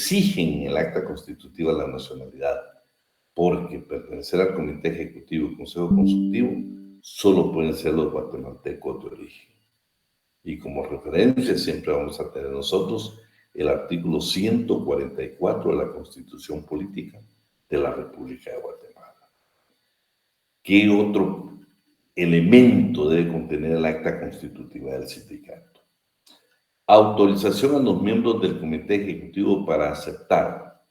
exigen en el acta constitutiva la nacionalidad, porque pertenecer al comité ejecutivo y consejo consultivo solo pueden ser los guatemaltecos de origen. Y como referencia siempre vamos a tener nosotros el artículo 144 de la Constitución Política de la República de Guatemala. ¿Qué otro elemento debe contener el acta constitutiva del sindicato? Autorización a los miembros del comité ejecutivo para aceptar,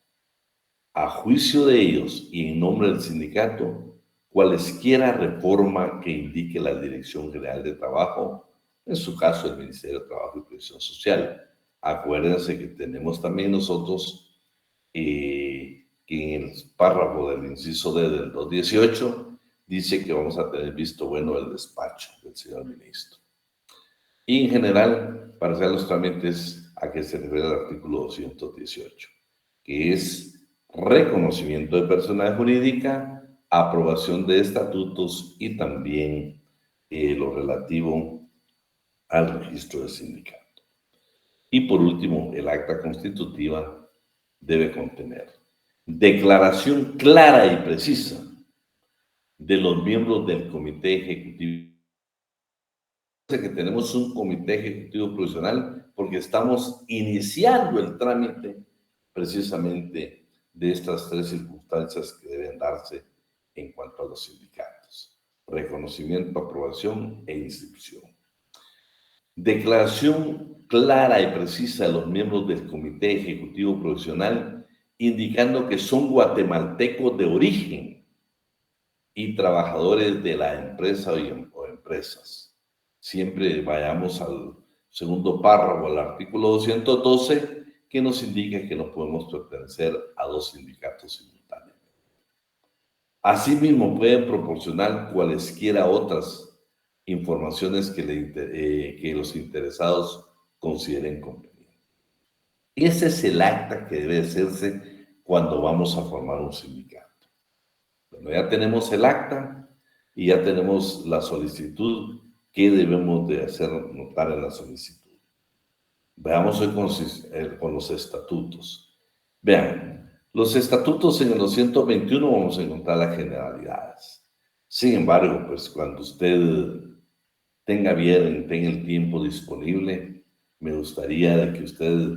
a juicio de ellos y en nombre del sindicato, cualesquiera reforma que indique la Dirección General de Trabajo, en su caso el Ministerio de Trabajo y Previsión Social. Acuérdense que tenemos también nosotros que en el párrafo del inciso D del 218 dice que vamos a tener visto bueno el despacho del señor ministro. Y en general, para hacer los trámites a que se refiere el artículo 218, que es reconocimiento de personalidad jurídica, aprobación de estatutos y también lo relativo al registro del sindicato. Y por último, el acta constitutiva debe contener declaración clara y precisa de los miembros del comité ejecutivo. Que tenemos un comité ejecutivo profesional porque estamos iniciando el trámite precisamente de estas tres circunstancias que deben darse en cuanto a los sindicatos: reconocimiento, aprobación e inscripción. Declaración clara y precisa de los miembros del comité ejecutivo profesional indicando que son guatemaltecos de origen y trabajadores de la empresa o empresas. Siempre vayamos al segundo párrafo del artículo 212, que nos indica que no podemos pertenecer a dos sindicatos simultáneamente. Asimismo, pueden proporcionar cualesquiera otras informaciones que los interesados consideren convenientes. Ese es el acta que debe hacerse cuando vamos a formar un sindicato. Bueno, ya tenemos el acta y ya tenemos la solicitud. ¿Qué debemos de hacer notar en la solicitud? Veamos hoy con los estatutos. Vean, los estatutos en el 221 vamos a encontrar las generalidades. Sin embargo, pues cuando usted tenga bien, tenga el tiempo disponible, me gustaría de que usted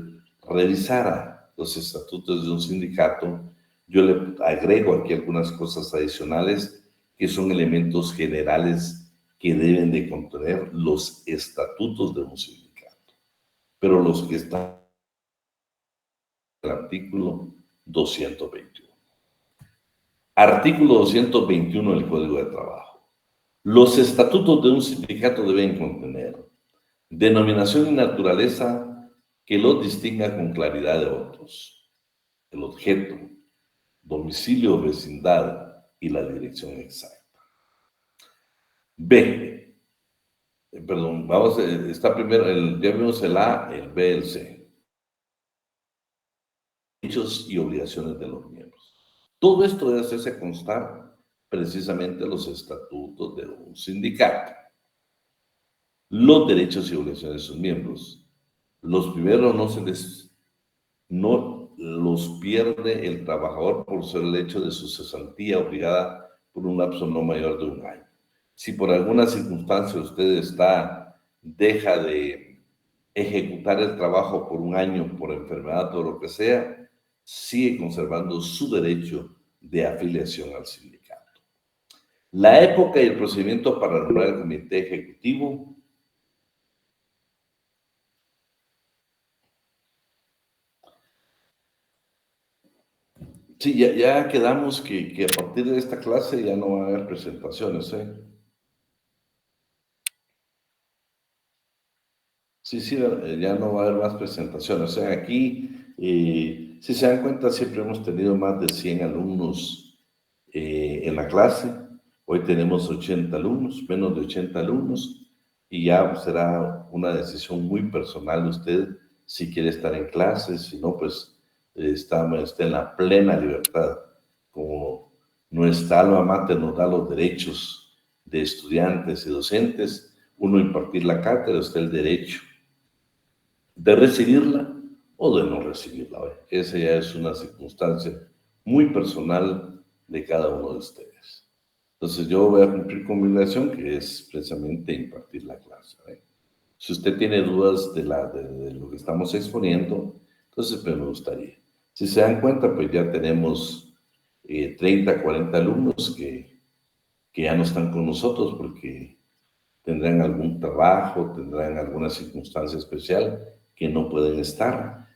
revisara los estatutos de un sindicato. Yo le agrego aquí algunas cosas adicionales que son elementos generales que deben de contener los estatutos de un sindicato, pero los que están en el artículo 221. Artículo 221 del Código de Trabajo. Los estatutos de un sindicato deben contener denominación y naturaleza que los distinga con claridad de otros, el objeto, domicilio o vecindad y la dirección exacta. B. Perdón, está primero, ya vimos el A, el B, el C. Derechos y obligaciones de los miembros. Todo esto debe hacerse constar precisamente en los estatutos de un sindicato. Los derechos y obligaciones de sus miembros. Los primeros no los pierde el trabajador por ser el hecho de su cesantía obligada por un lapso no mayor de un año. Si por alguna circunstancia usted deja de ejecutar el trabajo por un año, por enfermedad o lo que sea, sigue conservando su derecho de afiliación al sindicato. La época y el procedimiento para nombrar el comité ejecutivo. Sí, ya quedamos que a partir de esta clase ya no va a haber presentaciones, ¿eh? Sí, ya no va a haber más presentaciones. O sea, aquí, si se dan cuenta, siempre hemos tenido más de 100 alumnos en la clase. Hoy tenemos 80 alumnos, menos de 80 alumnos, y ya será una decisión muy personal de usted si quiere estar en clases, si no, pues está en la plena libertad. Como nuestra alma mater nos da los derechos de estudiantes y docentes, uno impartir la cátedra, usted el derecho de recibirla o de no recibirla. ¿Ve? Esa ya es una circunstancia muy personal de cada uno de ustedes. Entonces yo voy a cumplir con mi obligación, que es precisamente impartir la clase. ¿Ve? Si usted tiene dudas de lo que estamos exponiendo, entonces pues, me gustaría. Si se dan cuenta, pues ya tenemos 30, 40 alumnos que ya no están con nosotros porque tendrán algún trabajo, tendrán alguna circunstancia especial que no pueden estar,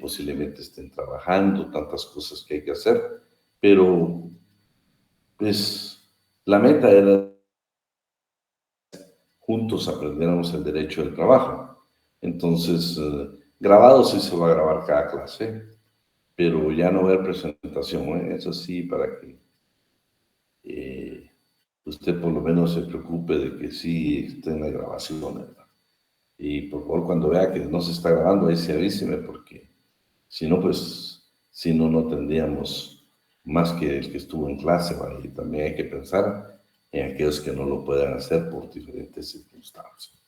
posiblemente estén trabajando, tantas cosas que hay que hacer, pero pues la meta era juntos aprendiéramos el derecho del trabajo. Entonces, grabado sí se va a grabar cada clase, pero ya no va a haber presentación, ¿eh? Eso sí, para que eh, usted por lo menos se preocupe de que sí esté en la grabación, ¿verdad? Y por favor, cuando vea que no se está grabando, ahí sí avíseme, porque si no, pues, si no, no tendríamos más que el que estuvo en clase, ¿va? Y también hay que pensar en aquellos que no lo puedan hacer por diferentes circunstancias.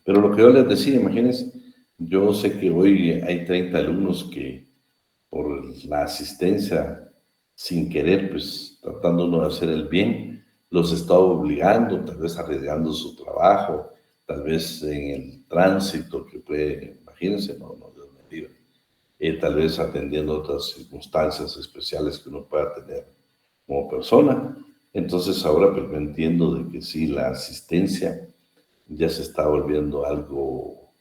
Pero lo que yo les decía, imagínense, yo sé que hoy hay 30 alumnos que por la asistencia sin querer, pues tratando de hacer el bien, los está obligando, tal vez arriesgando su trabajo, tal vez en el tránsito que puede, imagínense, no Dios me libre, tal vez atendiendo otras circunstancias especiales que uno pueda tener como persona. Entonces ahora pues me entiendo de que sí, la asistencia ya se está volviendo algo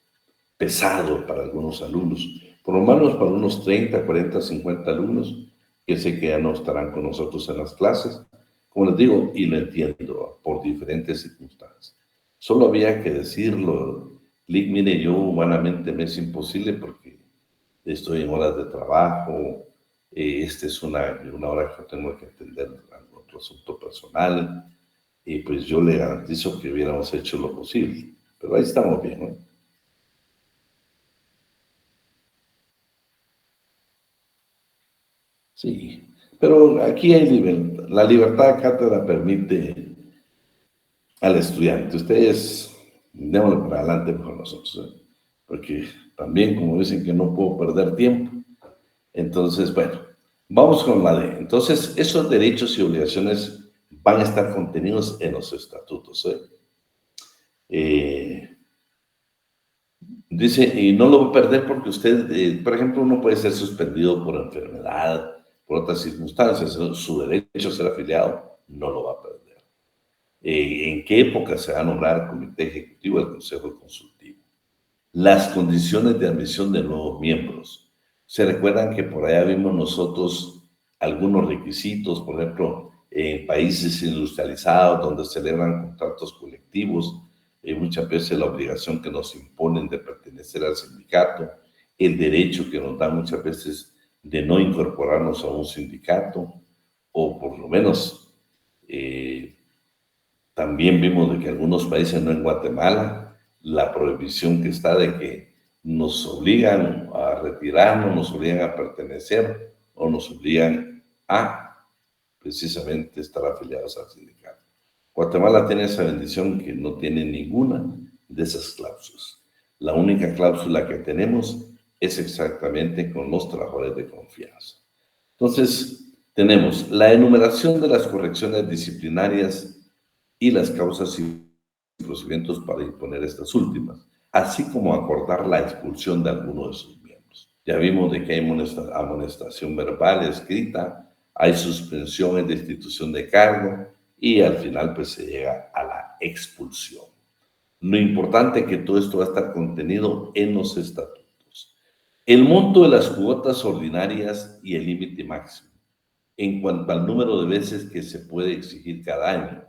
pesado para algunos alumnos, por lo menos para unos 30, 40, 50 alumnos, que sé que ya no estarán con nosotros en las clases, como les digo, y lo entiendo por diferentes circunstancias. Solo había que decirlo, Lick, mire, yo humanamente me es imposible porque estoy en horas de trabajo, esta es una hora que tengo que atender algún otro asunto personal, y pues yo le garantizo que hubiéramos hecho lo posible, pero ahí estamos bien, ¿no? Sí, pero aquí hay la libertad de cátedra permite al estudiante. Ustedes, démoslo para adelante por nosotros, ¿eh? Porque también, como dicen que no puedo perder tiempo, entonces, bueno, vamos con la D. Entonces, esos derechos y obligaciones van a estar contenidos en los estatutos, ¿eh? Eh, Dice, y no lo va a perder porque usted, por ejemplo, no puede ser suspendido por enfermedad, por otras circunstancias. ¿No? Su derecho a ser afiliado no lo va a perder. ¿En qué época se va a nombrar comité ejecutivo del Consejo Consultivo? Las condiciones de admisión de nuevos miembros. Se recuerdan que por allá vimos nosotros algunos requisitos, por ejemplo, en países industrializados donde celebran contratos colectivos, muchas veces la obligación que nos imponen de pertenecer al sindicato, el derecho que nos da muchas veces de no incorporarnos a un sindicato, o por lo menos también vimos de que algunos países, no en Guatemala, la prohibición que está de que nos obligan a retirarnos, nos obligan a pertenecer o nos obligan a precisamente estar afiliados al sindicato. Guatemala tiene esa bendición que no tiene ninguna de esas cláusulas. La única cláusula que tenemos es exactamente con los trabajadores de confianza. Entonces, tenemos la enumeración de las correcciones disciplinarias y las causas y procedimientos para imponer estas últimas, así como acordar la expulsión de alguno de sus miembros. Ya vimos de que hay amonestación verbal, escrita, hay suspensión de institución de cargo y al final pues se llega a la expulsión. Lo importante es que todo esto va a estar contenido en los estatutos. El monto de las cuotas ordinarias y el límite máximo en cuanto al número de veces que se puede exigir cada año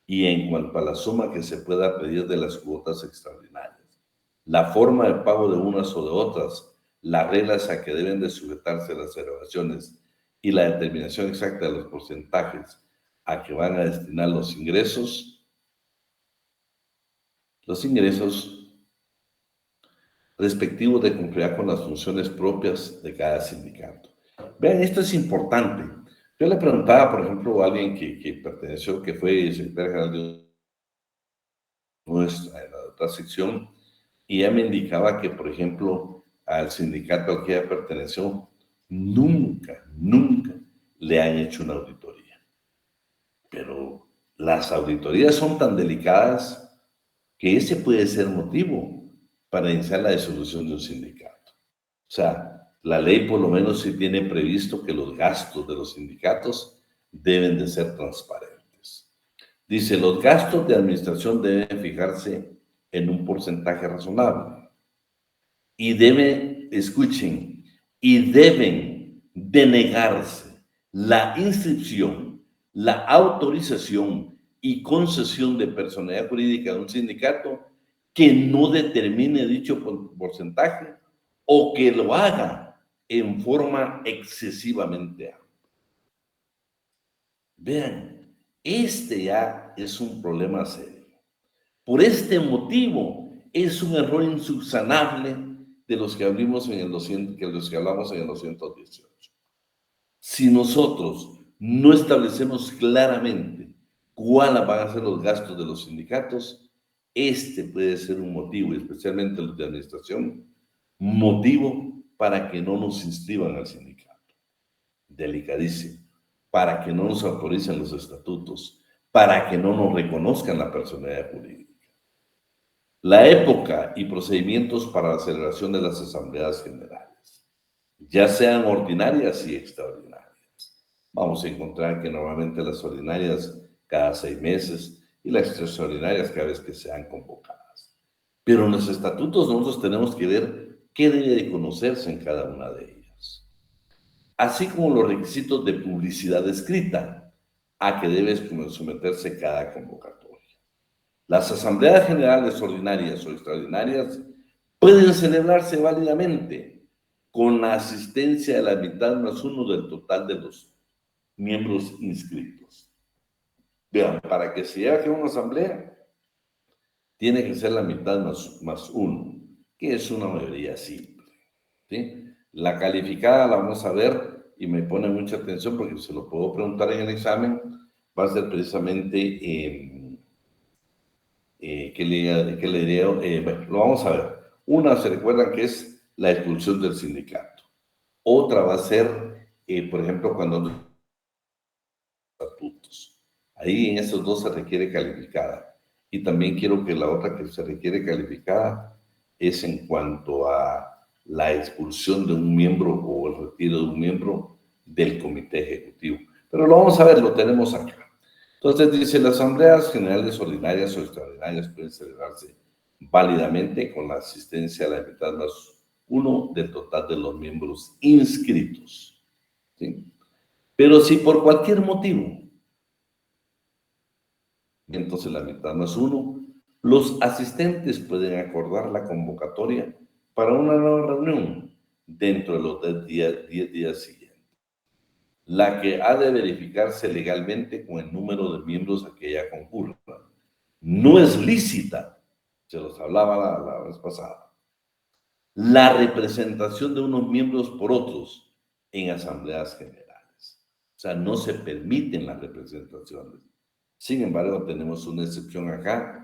y en cuanto a la suma que se pueda pedir de las cuotas extraordinarias, la forma de pago de unas o de otras, las reglas a que deben de sujetarse las erogaciones y la determinación exacta de los porcentajes a que van a destinar los ingresos respectivos de conformidad con las funciones propias de cada sindicato. Vean, esto es importante. Yo le preguntaba, por ejemplo, a alguien que perteneció, que fue secretario general de nuestra, en la otra sección, y ella me indicaba que, por ejemplo, al sindicato al que ella perteneció, nunca le han hecho una auditoría. Pero las auditorías son tan delicadas que ese puede ser motivo para iniciar la disolución de un sindicato. O sea, la ley por lo menos sí tiene previsto que los gastos de los sindicatos deben de ser transparentes. Dice, los gastos de administración deben fijarse en un porcentaje razonable y escuchen, y deben denegarse la inscripción, la autorización y concesión de personalidad jurídica de un sindicato que no determine dicho porcentaje o que lo haga en forma excesivamente amplia. Vean, este ya es un problema serio. Por este motivo, es un error insubsanable de los que hablamos en el 218. Si nosotros no establecemos claramente cuáles van a ser los gastos de los sindicatos, este puede ser un motivo, especialmente los de administración, motivo para que no nos inscriban al sindicato. Delicadísimo. Para que no nos autoricen los estatutos, para que no nos reconozcan la personalidad jurídica. La época y procedimientos para la celebración de las asambleas generales, ya sean ordinarias y extraordinarias. Vamos a encontrar que normalmente las ordinarias cada 6 meses y las extraordinarias cada vez que sean convocadas. Pero en los estatutos nosotros tenemos que ver qué debe de conocerse en cada una de ellas. Así como los requisitos de publicidad escrita a que debe someterse cada convocatoria. Las asambleas generales ordinarias o extraordinarias pueden celebrarse válidamente con la asistencia de la mitad más uno del total de los miembros inscritos. Vean, para que se lleve a una asamblea, tiene que ser la mitad más uno, que es una mayoría simple. ¿Sí? La calificada la vamos a ver y me pone mucha atención porque se lo puedo preguntar en el examen, va a ser precisamente... ¿qué le diría? Bueno, lo vamos a ver. Una, se recuerdan que es la expulsión del sindicato. Otra va a ser, por ejemplo, cuando estatutos. Ahí en esos dos se requiere calificada. Y también quiero que la otra que se requiere calificada es en cuanto a la expulsión de un miembro o el retiro de un miembro del comité ejecutivo. Pero lo vamos a ver, lo tenemos acá. Entonces dice, las asambleas generales ordinarias o extraordinarias pueden celebrarse válidamente con la asistencia de la mitad más uno del total de los miembros inscritos. ¿Sí? Pero si por cualquier motivo, entonces la mitad más uno, los asistentes pueden acordar la convocatoria para una nueva reunión dentro de los 10 días siguientes, la que ha de verificarse legalmente con el número de miembros a que ella concurra. No es lícita, se los hablaba la vez pasada, la representación de unos miembros por otros en asambleas generales. O sea, no se permiten las representaciones. Sin embargo, tenemos una excepción acá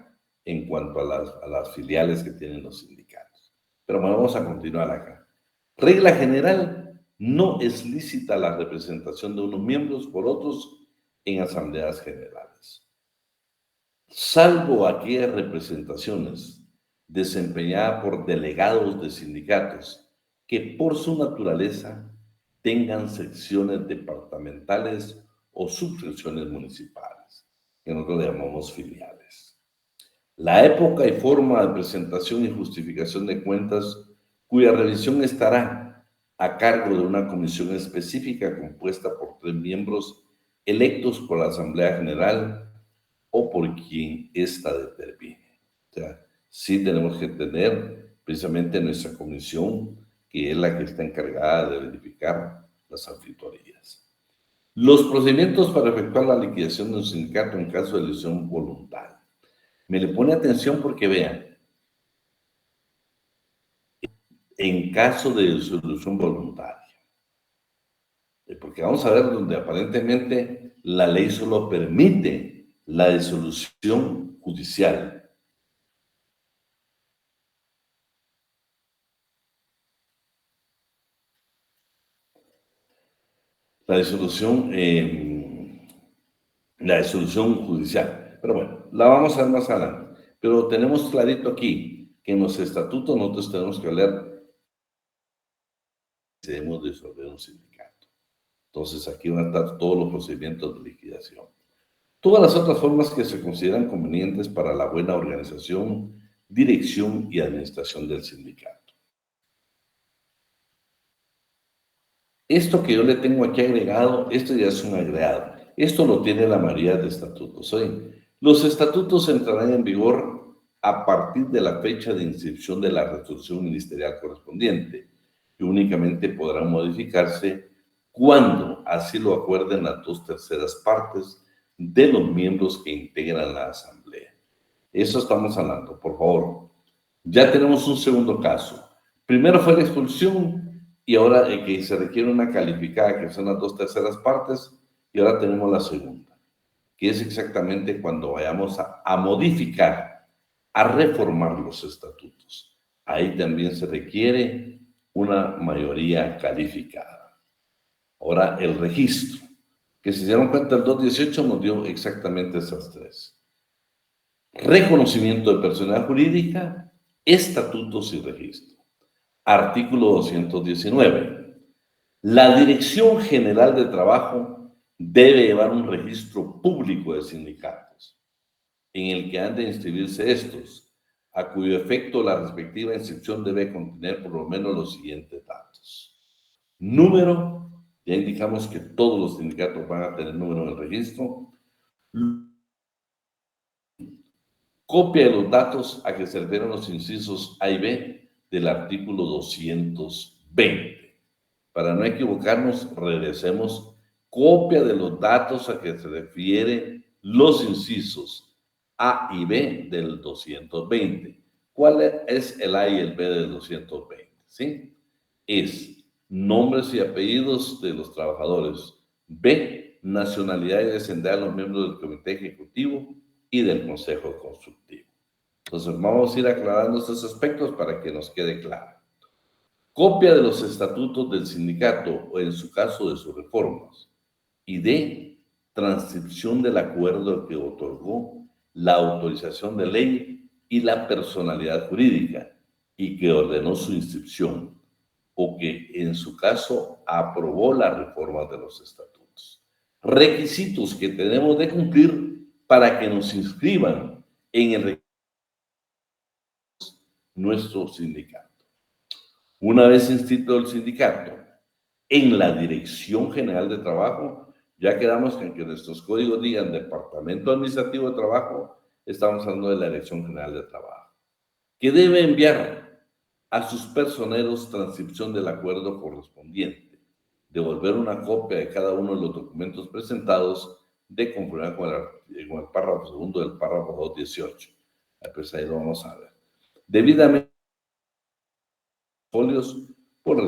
en cuanto a las filiales que tienen los sindicatos. Pero bueno, vamos a continuar acá. Regla general, no es lícita la representación de unos miembros por otros en asambleas generales, salvo aquellas representaciones desempeñadas por delegados de sindicatos que por su naturaleza tengan secciones departamentales o subsecciones municipales, que nosotros le llamamos filiales. La época y forma de presentación y justificación de cuentas, cuya revisión estará a cargo de una comisión específica compuesta por 3 miembros electos por la Asamblea General o por quien ésta determine. O sea, sí tenemos que tener precisamente nuestra comisión, que es la que está encargada de verificar las auditorías. Los procedimientos para efectuar la liquidación de un sindicato en caso de elección voluntaria. Me le pone atención porque vean, en caso de disolución voluntaria, porque vamos a ver donde aparentemente la ley solo permite la disolución judicial. la disolución judicial. Pero bueno, la vamos a ver más adelante. Pero tenemos clarito aquí que en los estatutos nosotros tenemos que hablar si debemos disolver un sindicato. Entonces aquí van a estar todos los procedimientos de liquidación. Todas las otras formas que se consideran convenientes para la buena organización, dirección y administración del sindicato. Esto que yo le tengo aquí agregado, esto ya es un agregado. Esto lo tiene la mayoría de estatutos. Hoy, los estatutos entrarán en vigor a partir de la fecha de inscripción de la resolución ministerial correspondiente, que únicamente podrán modificarse cuando así lo acuerden las 2/3 partes de los miembros que integran la asamblea. Eso estamos hablando, por favor. Ya tenemos un segundo caso. Primero fue la expulsión y ahora que se requiere una calificada, que son las 2/3 partes, y ahora tenemos la segunda, que es exactamente cuando vayamos a modificar, a reformar los estatutos. Ahí también se requiere una mayoría calificada. Ahora, el registro, que si se dieron cuenta, el 218 nos dio exactamente esas tres. Reconocimiento de personalidad jurídica, estatutos y registro. Artículo 219. La Dirección General de Trabajo debe llevar un registro público de sindicatos, en el que han de inscribirse estos, a cuyo efecto la respectiva inscripción debe contener por lo menos los siguientes datos. Número, ya indicamos que todos los sindicatos van a tener número en el registro. Copia de los datos a que se refieren los incisos A y B del artículo 220. Para no equivocarnos, regresemos. Copia de los datos a que se refieren los incisos A y B del 220. ¿Cuál es el A y el B del 220? ¿Sí? Es nombres y apellidos de los trabajadores. B, nacionalidad y descendencia de los miembros del comité ejecutivo y del consejo consultivo. Entonces vamos a ir aclarando estos aspectos para que nos quede claro. Copia de los estatutos del sindicato o en su caso de sus reformas. Y D, transcripción del acuerdo que otorgó la autorización de ley y la personalidad jurídica y que ordenó su inscripción o que en su caso aprobó la reforma de los estatutos. Requisitos que tenemos de cumplir para que nos inscriban en nuestro sindicato. Una vez inscrito el sindicato en la Dirección General de Trabajo, ya quedamos con que nuestros códigos digan Departamento Administrativo de Trabajo, estamos hablando de la Dirección General de Trabajo, que debe enviar a sus personeros transcripción del acuerdo correspondiente, devolver una copia de cada uno de los documentos presentados de conformidad con el párrafo segundo del párrafo 218. Pues ahí lo vamos a ver. Debidamente folios por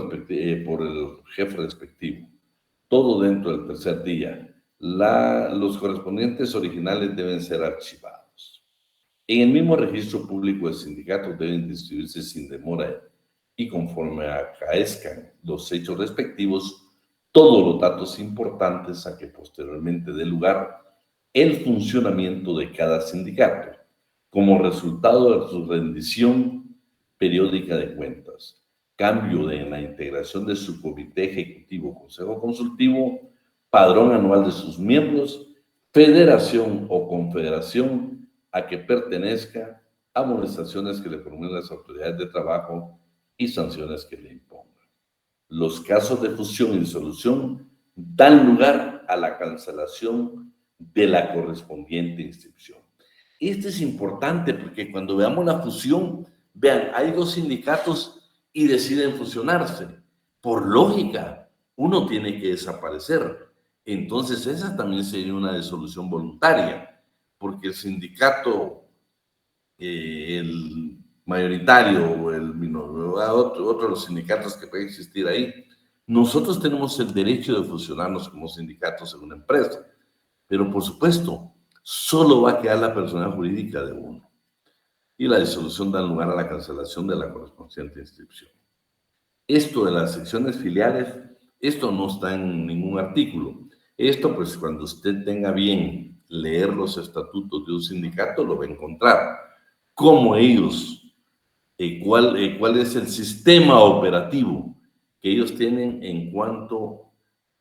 el jefe respectivo. Todo dentro del tercer día. Los correspondientes originales deben ser archivados. En el mismo registro público de sindicatos deben distribuirse sin demora y conforme acaezcan los hechos respectivos, todos los datos importantes a que posteriormente dé lugar el funcionamiento de cada sindicato, como resultado de su rendición periódica de cuentas, cambio en la integración de su comité ejecutivo, consejo consultivo, padrón anual de sus miembros, federación o confederación a que pertenezca, amonestaciones que le formulen las autoridades de trabajo y sanciones que le impongan. Los casos de fusión y disolución dan lugar a la cancelación de la correspondiente inscripción. Esto es importante porque cuando veamos la fusión, vean, hay dos sindicatos y deciden fusionarse. Por lógica, uno tiene que desaparecer. Entonces, esa también sería una disolución voluntaria, porque el sindicato, el mayoritario o otro de los sindicatos que puede existir ahí, nosotros tenemos el derecho de fusionarnos como sindicatos en una empresa, pero por supuesto, solo va a quedar la personalidad jurídica de uno. Y la disolución da lugar a la cancelación de la correspondiente inscripción. Esto de las secciones filiales Esto no está en ningún artículo. Esto, pues, cuando usted tenga bien leer los estatutos de un sindicato, lo va a encontrar. Cómo ellos, cuál es el sistema operativo que ellos tienen en cuanto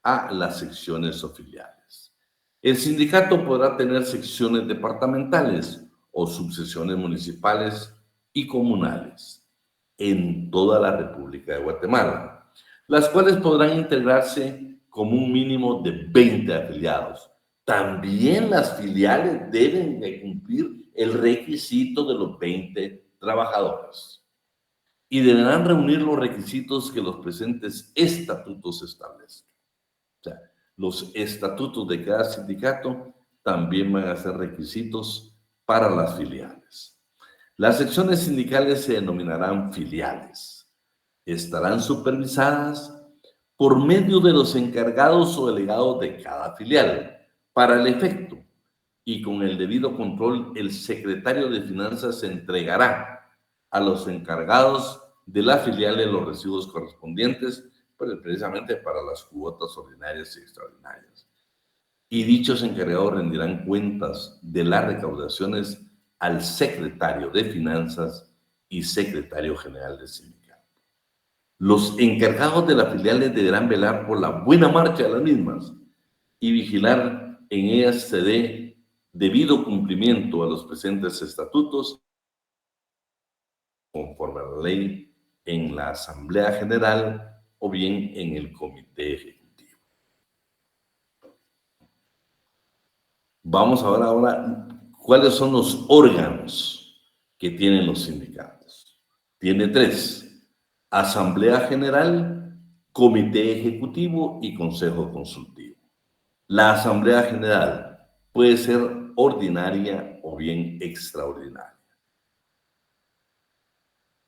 a las secciones o filiales. El sindicato podrá tener secciones departamentales o subsecciones municipales y comunales en toda la República de Guatemala, las cuales podrán integrarse como un mínimo de 20 afiliados. También las filiales deben de cumplir el requisito de los 20 trabajadores y deberán reunir los requisitos que los presentes estatutos establecen. O sea, los estatutos de cada sindicato también van a ser requisitos para las filiales. Las secciones sindicales se denominarán filiales. Estarán supervisadas por medio de los encargados o delegados de cada filial. Para el efecto y con el debido control, el secretario de Finanzas entregará a los encargados de la filial de los recibos correspondientes, pues, precisamente para las cuotas ordinarias y extraordinarias. Y dichos encargados rendirán cuentas de las recaudaciones al secretario de Finanzas y secretario general del sindicato. Los encargados de las filiales deberán velar por la buena marcha de las mismas y vigilar en ellas se dé debido cumplimiento a los presentes estatutos conforme a la ley en la Asamblea General o bien en el Comité Ejecutivo. Vamos a ver ahora cuáles son los órganos que tienen los sindicatos. Tiene 3: Asamblea General, Comité Ejecutivo y Consejo Consultivo. La Asamblea General puede ser ordinaria o bien extraordinaria.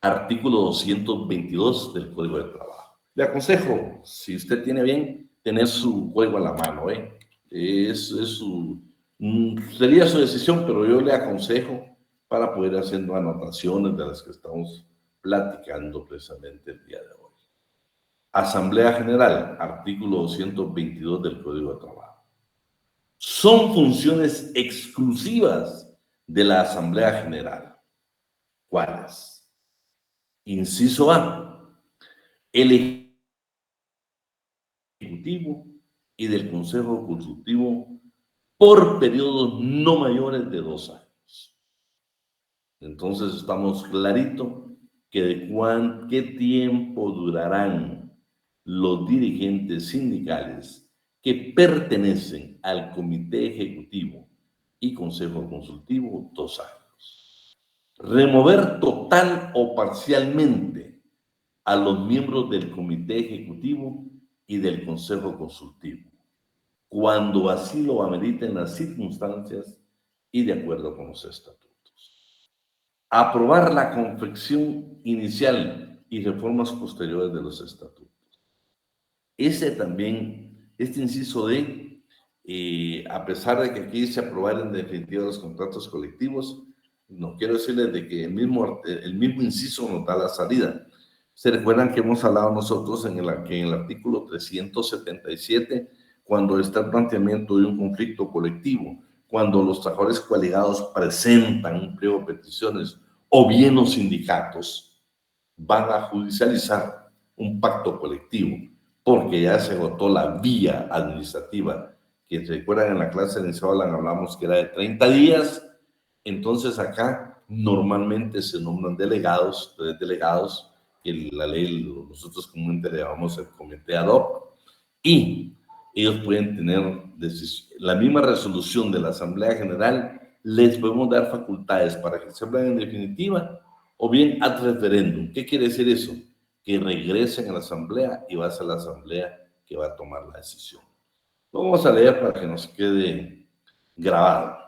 Artículo 222 del Código de Trabajo. Le aconsejo, si usted tiene bien, tener su código a la mano, sería su decisión, pero yo le aconsejo para poder hacer anotaciones de las que estamos platicando precisamente el día de hoy. Asamblea General, artículo 222 del Código de Trabajo. Son funciones exclusivas de la Asamblea General. ¿Cuáles? Inciso A, el Ejecutivo y del Consejo Consultivo por periodos no mayores de 2 años. Entonces estamos clarito que de qué tiempo durarán los dirigentes sindicales que pertenecen al Comité Ejecutivo y Consejo Consultivo. 2 años. Remover total o parcialmente a los miembros del Comité Ejecutivo y del Consejo Consultivo, cuando así lo ameriten las circunstancias y de acuerdo con los estatutos. Aprobar la confección inicial y reformas posteriores de los estatutos. Este inciso D, a pesar de que aquí dice aprobar en definitiva los contratos colectivos, no quiero decirles de que el mismo inciso nos da la salida. ¿Se recuerdan que hemos hablado nosotros en el artículo 377, cuando está el planteamiento de un conflicto colectivo, cuando los trabajadores colegiados presentan un pliego de peticiones o bien los sindicatos van a judicializar un pacto colectivo porque ya se agotó la vía administrativa, que se recuerdan en la clase inicial hablamos que era de 30 días, entonces acá normalmente se nombran delegados, 3 delegados, que la ley nosotros comúnmente le llamamos el comité ad hoc, y ellos pueden tener la misma resolución de la Asamblea General, les podemos dar facultades para que se hablen en definitiva o bien ad referéndum. ¿Qué quiere decir eso? Que regresen a la Asamblea y va a ser la Asamblea que va a tomar la decisión. Lo vamos a leer para que nos quede grabado.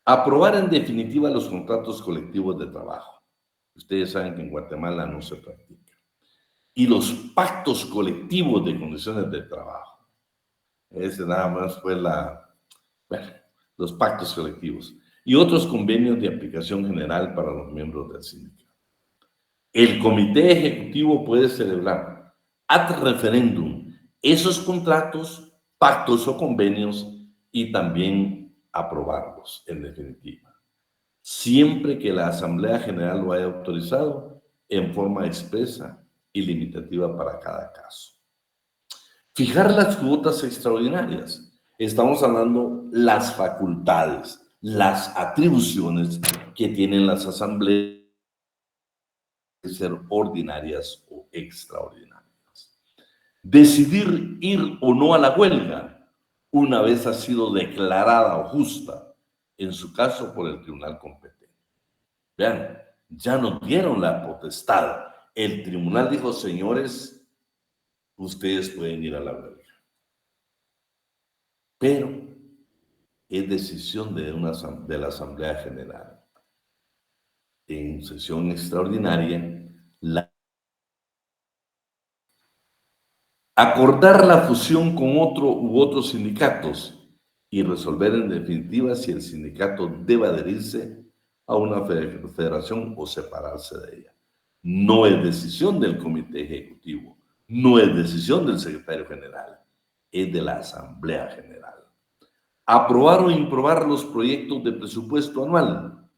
Aprobar en definitiva los contratos colectivos de trabajo. Ustedes saben que en Guatemala no se practica. Y los pactos colectivos de condiciones de trabajo. Ese nada más fue los pactos colectivos. Y otros convenios de aplicación general para los miembros del sindicato. El Comité Ejecutivo puede celebrar ad referéndum esos contratos, pactos o convenios y también aprobarlos, en definitiva. Siempre que la Asamblea General lo haya autorizado en forma expresa y limitativa para cada caso. Fijar las cuotas extraordinarias. Estamos hablando las facultades, las atribuciones que tienen las asambleas de ser ordinarias o extraordinarias. Decidir ir o no a la huelga una vez ha sido declarada o justa, en su caso por el tribunal competente. Vean, ya nos dieron la potestad. El tribunal dijo, señores, ustedes pueden ir a la huelga. Pero es decisión de la Asamblea General. En sesión extraordinaria, acordar la fusión con otro u otros sindicatos y resolver en definitiva si el sindicato debe adherirse a una federación o separarse de ella. No es decisión del comité ejecutivo, no es decisión del secretario general, es de la Asamblea General. Aprobar o improbar los proyectos de presupuesto anual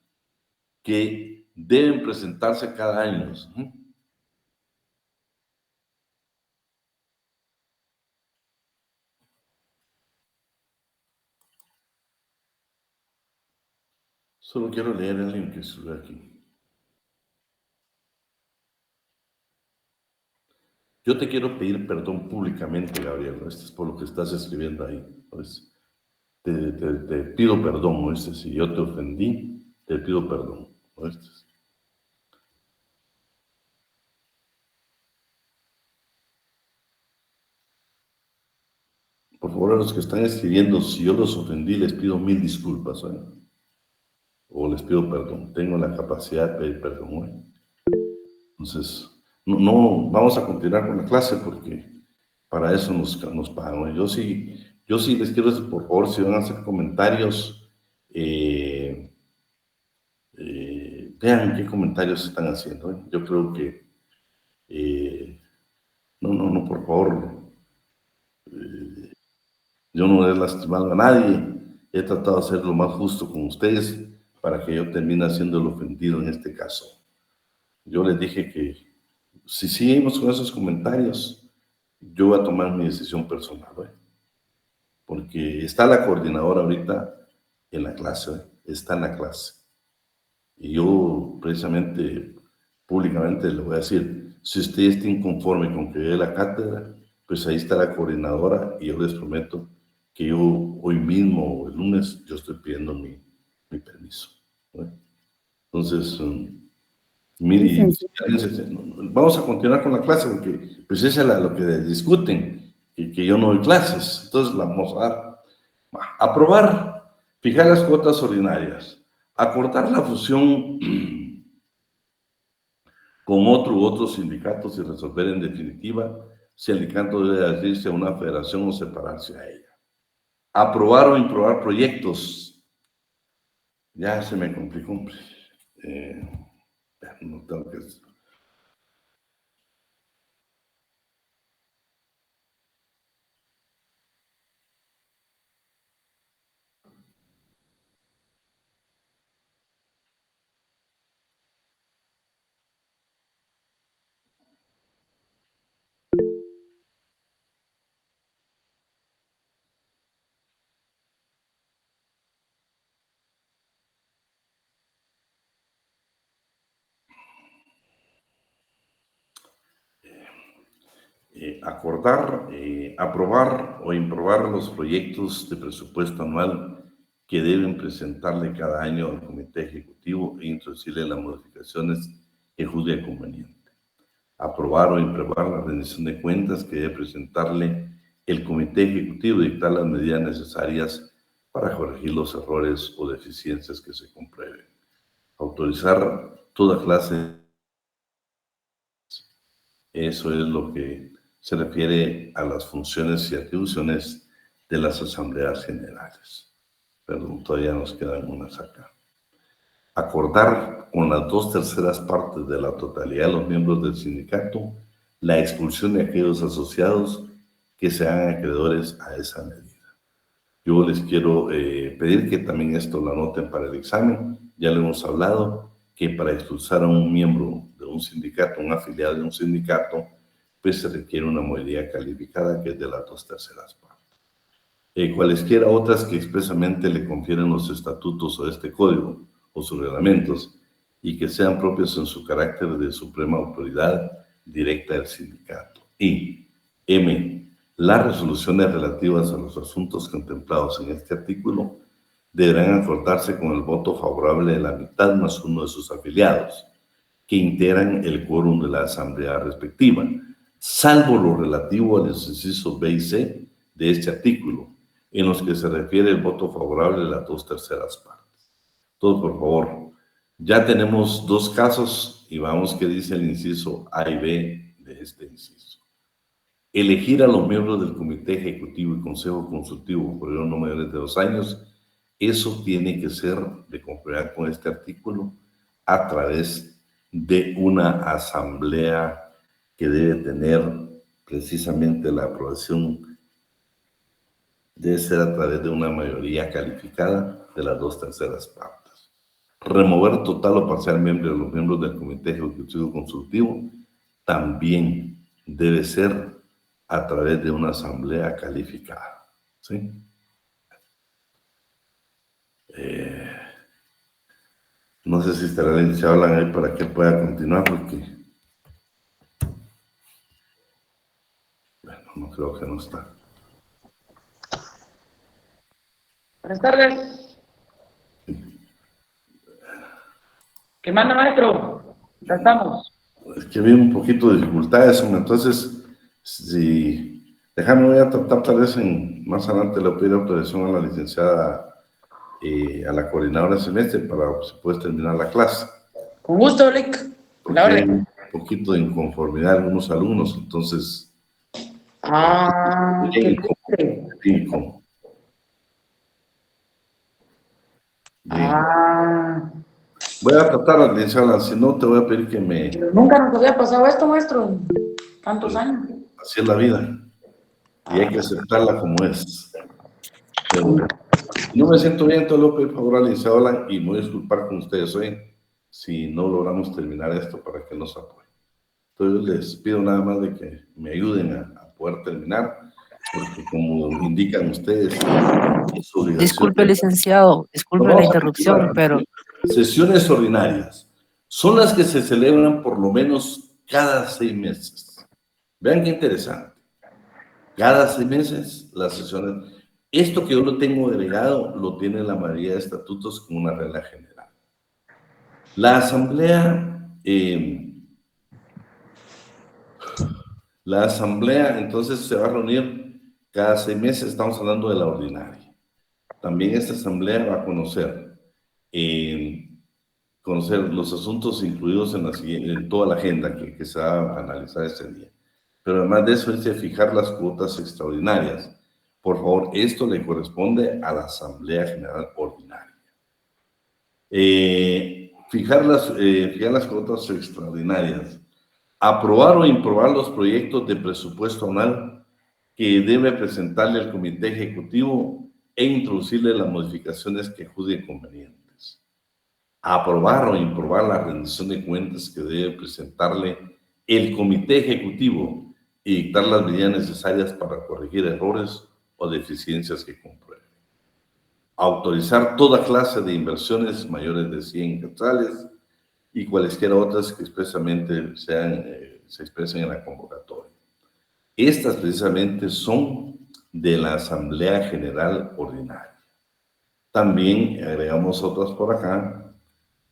que deben presentarse cada año. Solo quiero leer el link que sube aquí. Yo te quiero pedir perdón públicamente, Gabriel, ¿no? Esto es por lo que estás escribiendo ahí. Pues, te pido perdón, ¿no? Si yo te ofendí, te pido perdón, ¿no? Por favor, a los que están escribiendo, si yo los ofendí, les pido 1000 disculpas, ¿eh? O les pido perdón. Tengo la capacidad de pedir perdón, ¿eh? Entonces, no vamos a continuar con la clase porque para eso nos pagan, ¿eh? Yo sí les quiero decir, por favor, si van a hacer comentarios, vean qué comentarios están haciendo, ¿eh? Yo creo que, no, por favor, yo no he lastimado a nadie, he tratado de ser lo más justo con ustedes para que yo termine siendo el ofendido en este caso. Yo les dije que si seguimos con esos comentarios, yo voy a tomar mi decisión personal, ¿eh? Porque está la coordinadora ahorita en la clase, ¿eh? Está en la clase. Y yo precisamente, públicamente le voy a decir, si usted está inconforme con que dé la cátedra, pues ahí está la coordinadora y yo les prometo que yo hoy mismo o el lunes yo estoy pidiendo mi permiso, ¿no? Entonces, mire, vamos a continuar con la clase porque pues eso es lo que discuten, que yo no doy clases, entonces la vamos a dar. Aprobar, fijar las cuotas ordinarias, acordar la fusión con otro u otros sindicatos y resolver en definitiva si el sindicato debe adherirse a una federación o separarse a ella. Aprobar o improbar proyectos. Ya se me complicó. No tengo que... acordar, aprobar o improbar los proyectos de presupuesto anual que deben presentarle cada año al Comité Ejecutivo e introducirle las modificaciones que juzgue conveniente. Aprobar o improbar la rendición de cuentas que debe presentarle el Comité Ejecutivo y dictar las medidas necesarias para corregir los errores o deficiencias que se comprueben. Autorizar toda clase de... Eso es lo que se refiere a las funciones y atribuciones de las asambleas generales. Perdón, todavía nos quedan unas acá. Acordar con las 2/3 partes de la totalidad de los miembros del sindicato la expulsión de aquellos asociados que sean acreedores a esa medida. Yo les quiero pedir que también esto lo anoten para el examen. Ya lo hemos hablado, que para expulsar a un miembro de un sindicato, un afiliado de un sindicato, pues se requiere una mayoría calificada que es de las 2/3 partes. Cualesquiera otras que expresamente le confieren los estatutos o este código o sus reglamentos y que sean propios en su carácter de suprema autoridad directa del sindicato. Y M. Las resoluciones relativas a los asuntos contemplados en este artículo deberán acordarse con el voto favorable de la mitad más uno de sus afiliados, que integran el quórum de la asamblea respectiva, salvo lo relativo a los incisos B y C de este artículo, en los que se refiere el voto favorable de las 2/3 partes. Entonces, por favor, ya tenemos 2 casos y vamos qué dice el inciso A y B de este inciso. Elegir a los miembros del Comité Ejecutivo y Consejo Consultivo por periodo no mayores de 2 años, eso tiene que ser, de conformidad con este artículo, a través de una asamblea que debe tener precisamente la aprobación, debe ser a través de una mayoría calificada de las 2/3 partes. Remover total o parcialmente a los miembros del Comité Ejecutivo Consultivo también debe ser a través de una asamblea calificada. ¿Sí? No sé si estará el licenciado Alan ahí para que pueda continuar, porque bueno, no creo que no está. Buenas tardes. ¿Qué manda, maestro? Ya estamos. Es que había un poquito de dificultades, entonces, si déjame, voy a tratar tal vez más adelante le pedir autorización a la licenciada, a la coordinadora de semestre para si puedes terminar la clase. Con gusto, Lick. Porque hay un poquito de inconformidad de algunos alumnos, entonces... qué triste. Voy a tratar de licenciada, si no te voy a pedir que me... Pero nunca nos había pasado esto, maestro, en tantos años. Así es la vida, y hay que aceptarla como es. Pero no me siento bien, entonces lo pido por favor a la licenciada Alan, y me voy a disculpar con ustedes hoy si no logramos terminar esto para que nos apoyen. Entonces les pido nada más de que me ayuden a poder terminar, porque como indican ustedes, es obligación. Disculpe, licenciado, disculpe la interrupción, pero... Sesiones ordinarias son las que se celebran por lo menos cada 6 meses. Vean qué interesante. Cada 6 meses las sesiones. Esto que yo lo tengo agregado lo tiene la mayoría de estatutos como una regla general. La asamblea entonces se va a reunir cada 6 meses, estamos hablando de la ordinaria. También esta asamblea va a conocer los asuntos incluidos en toda la agenda que se va a analizar este día. Pero además de eso, es de fijar las cuotas extraordinarias. Por favor, esto le corresponde a la Asamblea General Ordinaria. Fijar las cuotas extraordinarias. Aprobar o improbar los proyectos de presupuesto anual que debe presentarle al Comité Ejecutivo e introducirle las modificaciones que juzgue convenientes. Aprobar o improbar la rendición de cuentas que debe presentarle el Comité Ejecutivo y dictar las medidas necesarias para corregir errores o deficiencias que compruebe. Autorizar toda clase de inversiones mayores de 100 quetzales y cualesquiera otras que expresamente se expresen en la convocatoria. Estas precisamente son de la Asamblea General Ordinaria. También agregamos otras por acá,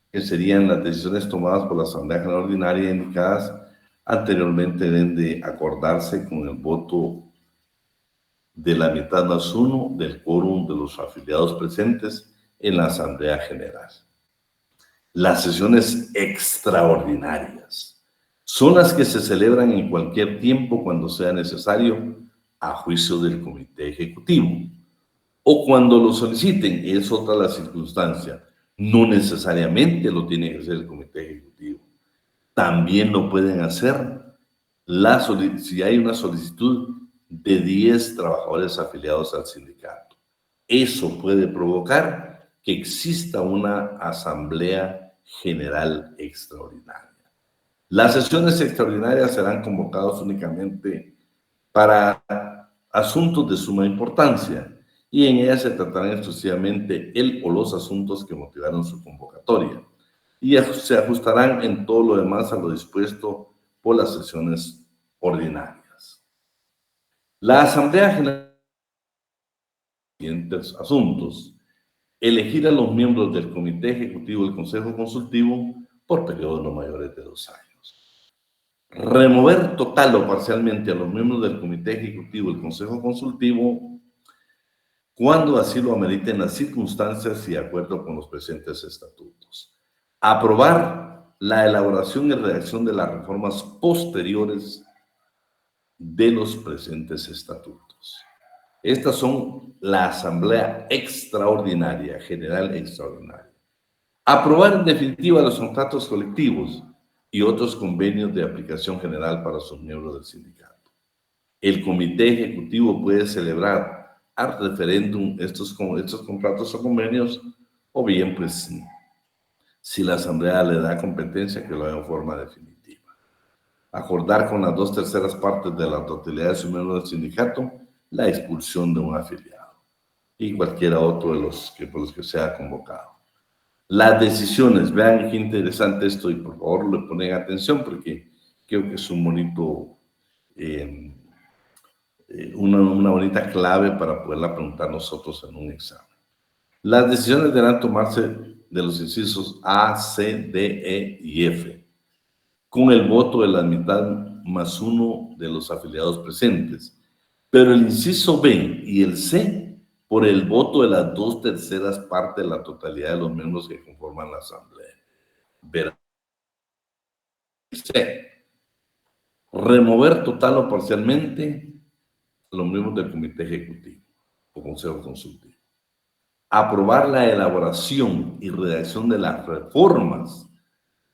que serían las decisiones tomadas por la Asamblea General Ordinaria indicadas anteriormente, deben de acordarse con el voto de la mitad más uno del quórum de los afiliados presentes en la Asamblea General. Las sesiones extraordinarias son las que se celebran en cualquier tiempo cuando sea necesario a juicio del Comité Ejecutivo o cuando lo soliciten. Es otra la circunstancia. No necesariamente lo tiene que hacer el Comité Ejecutivo. También lo pueden hacer si hay una solicitud de 10 trabajadores afiliados al sindicato. Eso puede provocar que exista una asamblea general extraordinaria. Las sesiones extraordinarias serán convocadas únicamente para asuntos de suma importancia y en ellas se tratarán exclusivamente el o los asuntos que motivaron su convocatoria y se ajustarán en todo lo demás a lo dispuesto por las sesiones ordinarias. La Asamblea General siguientes asuntos: elegir a los miembros del Comité Ejecutivo del Consejo Consultivo por periodos no mayores de 2 años. Remover total o parcialmente a los miembros del Comité Ejecutivo del Consejo Consultivo cuando así lo ameriten las circunstancias y de acuerdo con los presentes estatutos. Aprobar la elaboración y redacción de las reformas posteriores de los presentes estatutos. Estas son la Asamblea Extraordinaria, General Extraordinaria. Aprobar en definitiva los contratos colectivos y otros convenios de aplicación general para sus miembros del sindicato. El Comité Ejecutivo puede celebrar al referéndum estos contratos o convenios, o bien, pues, si la Asamblea le da competencia, que lo haga en forma definitiva. Acordar con las 2/3 partes de la totalidad de sus miembros del sindicato la expulsión de un afiliado y cualquiera otro de los por los que sea convocado. Las decisiones, vean qué interesante esto y por favor le ponen atención porque creo que es un bonito, una bonita clave para poderla preguntar nosotros en un examen. Las decisiones deberán tomarse de los incisos A, C, D, E y F, con el voto de la mitad más uno de los afiliados presentes, pero el inciso B y el C por el voto de las 2/3 partes de la totalidad de los miembros que conforman la Asamblea. Verá. C. Remover total o parcialmente a los miembros del Comité Ejecutivo o Consejo Consultivo. Aprobar la elaboración y redacción de las reformas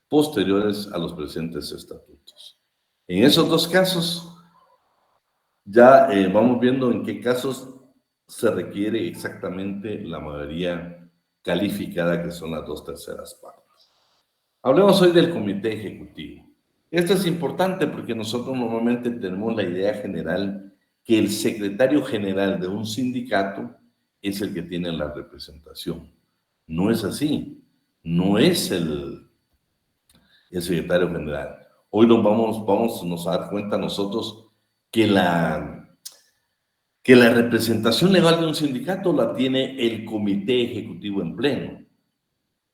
posteriores a los presentes estatutos. En esos dos casos, ya vamos viendo en qué casos se requiere exactamente la mayoría calificada, que son las 2/3 partes. Hablemos hoy del Comité Ejecutivo. Esto es importante porque nosotros normalmente tenemos la idea general que el secretario general de un sindicato es el que tiene la representación. No es así. No es el secretario general. Hoy nos vamos a dar cuenta nosotros que la representación legal de un sindicato la tiene el Comité Ejecutivo en pleno.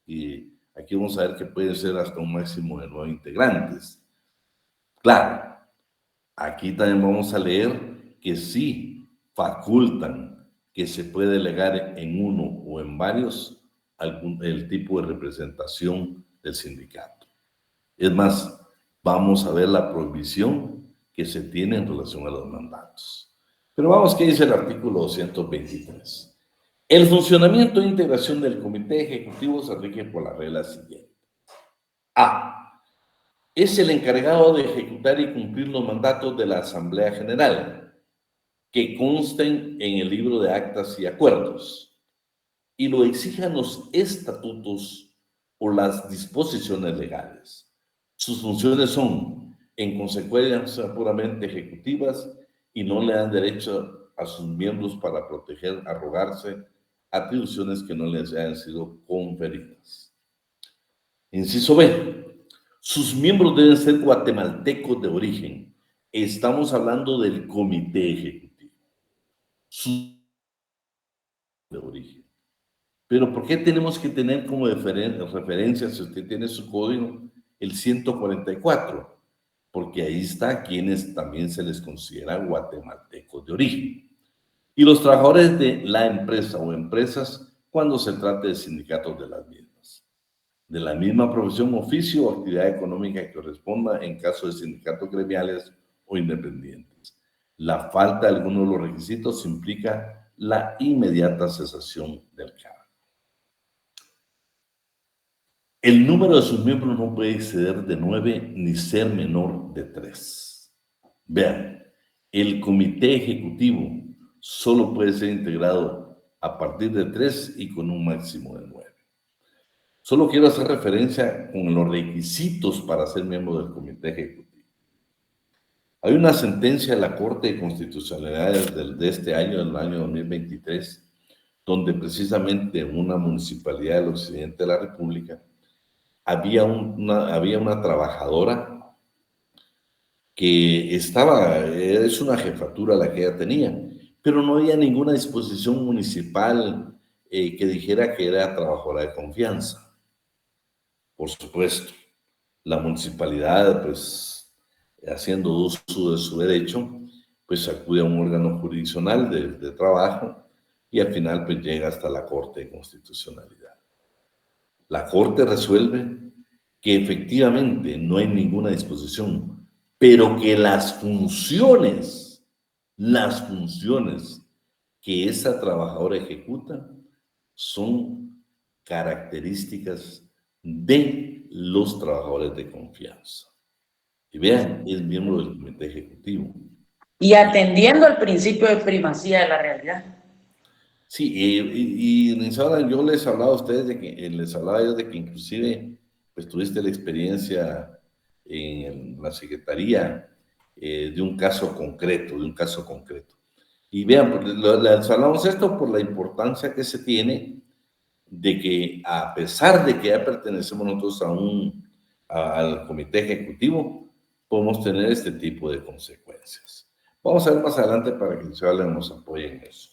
Y aquí vamos a ver que puede ser hasta un máximo de 9 integrantes. Claro, aquí también vamos a leer que sí facultan que se puede delegar en uno o en varios el tipo de representación del sindicato. Es más, vamos a ver la prohibición que se tiene en relación a los mandatos. Pero vamos, ¿qué dice el artículo 223? El funcionamiento e integración del Comité Ejecutivo se rige por la regla siguiente. A. Es el encargado de ejecutar y cumplir los mandatos de la Asamblea General, que consten en el libro de actas y acuerdos, y lo exijan los estatutos o las disposiciones legales. Sus funciones son, en consecuencia, puramente ejecutivas y no le dan derecho a sus miembros para proteger, arrogarse atribuciones que no les hayan sido conferidas. Inciso B. Sus miembros deben ser guatemaltecos de origen. Estamos hablando del Comité Ejecutivo. De origen. Pero ¿por qué tenemos que tener como referencia, si usted tiene su código, el 144? Porque ahí está a quienes también se les considera guatemaltecos de origen. Y los trabajadores de la empresa o empresas cuando se trate de sindicatos de las mismas. De la misma profesión, oficio o actividad económica que corresponda en caso de sindicatos gremiales o independientes. La falta de alguno de los requisitos implica la inmediata cesación del cargo. El número de sus miembros no puede exceder de 9 ni ser menor de 3. Vean, el comité ejecutivo solo puede ser integrado a partir de 3 y con un máximo de 9. Solo quiero hacer referencia con los requisitos para ser miembro del comité ejecutivo. Hay una sentencia de la Corte de Constitucionalidad de este año, del año 2023, donde precisamente en una municipalidad del occidente de la República había una trabajadora que es una jefatura la que ella tenía, pero no había ninguna disposición municipal que dijera que era trabajadora de confianza. Por supuesto, la municipalidad, pues, haciendo uso de su derecho, pues acude a un órgano jurisdiccional de trabajo y al final pues llega hasta la Corte de Constitucionalidad. La Corte resuelve que efectivamente no hay ninguna disposición, pero que las funciones que esa trabajadora ejecuta son características de los trabajadores de confianza. Y vean, es miembro del comité ejecutivo. Y atendiendo el principio de primacía de la realidad. Sí, y yo les hablaba a ustedes de que inclusive pues tuviste la experiencia en la Secretaría de un caso concreto, Y vean, pues, les hablamos esto por la importancia que se tiene de que a pesar de que ya pertenecemos nosotros al comité ejecutivo, podemos tener este tipo de consecuencias. Vamos a ver más adelante para que los nos apoyen en eso.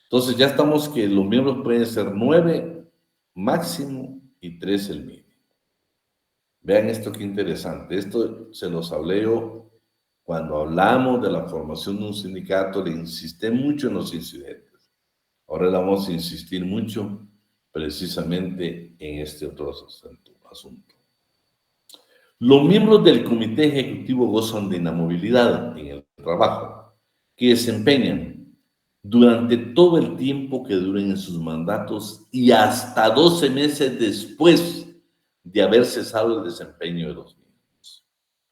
Entonces ya estamos que los miembros pueden ser 9 máximo y 3 el mínimo. Vean esto qué interesante. Esto se los hablé yo cuando hablamos de la formación de un sindicato, le insistí mucho en los incidentes. Ahora le vamos a insistir mucho precisamente en este otro asunto. Los miembros del comité ejecutivo gozan de inamovilidad en el trabajo que desempeñan durante todo el tiempo que duren en sus mandatos y hasta 12 meses después de haber cesado el desempeño de los mismos.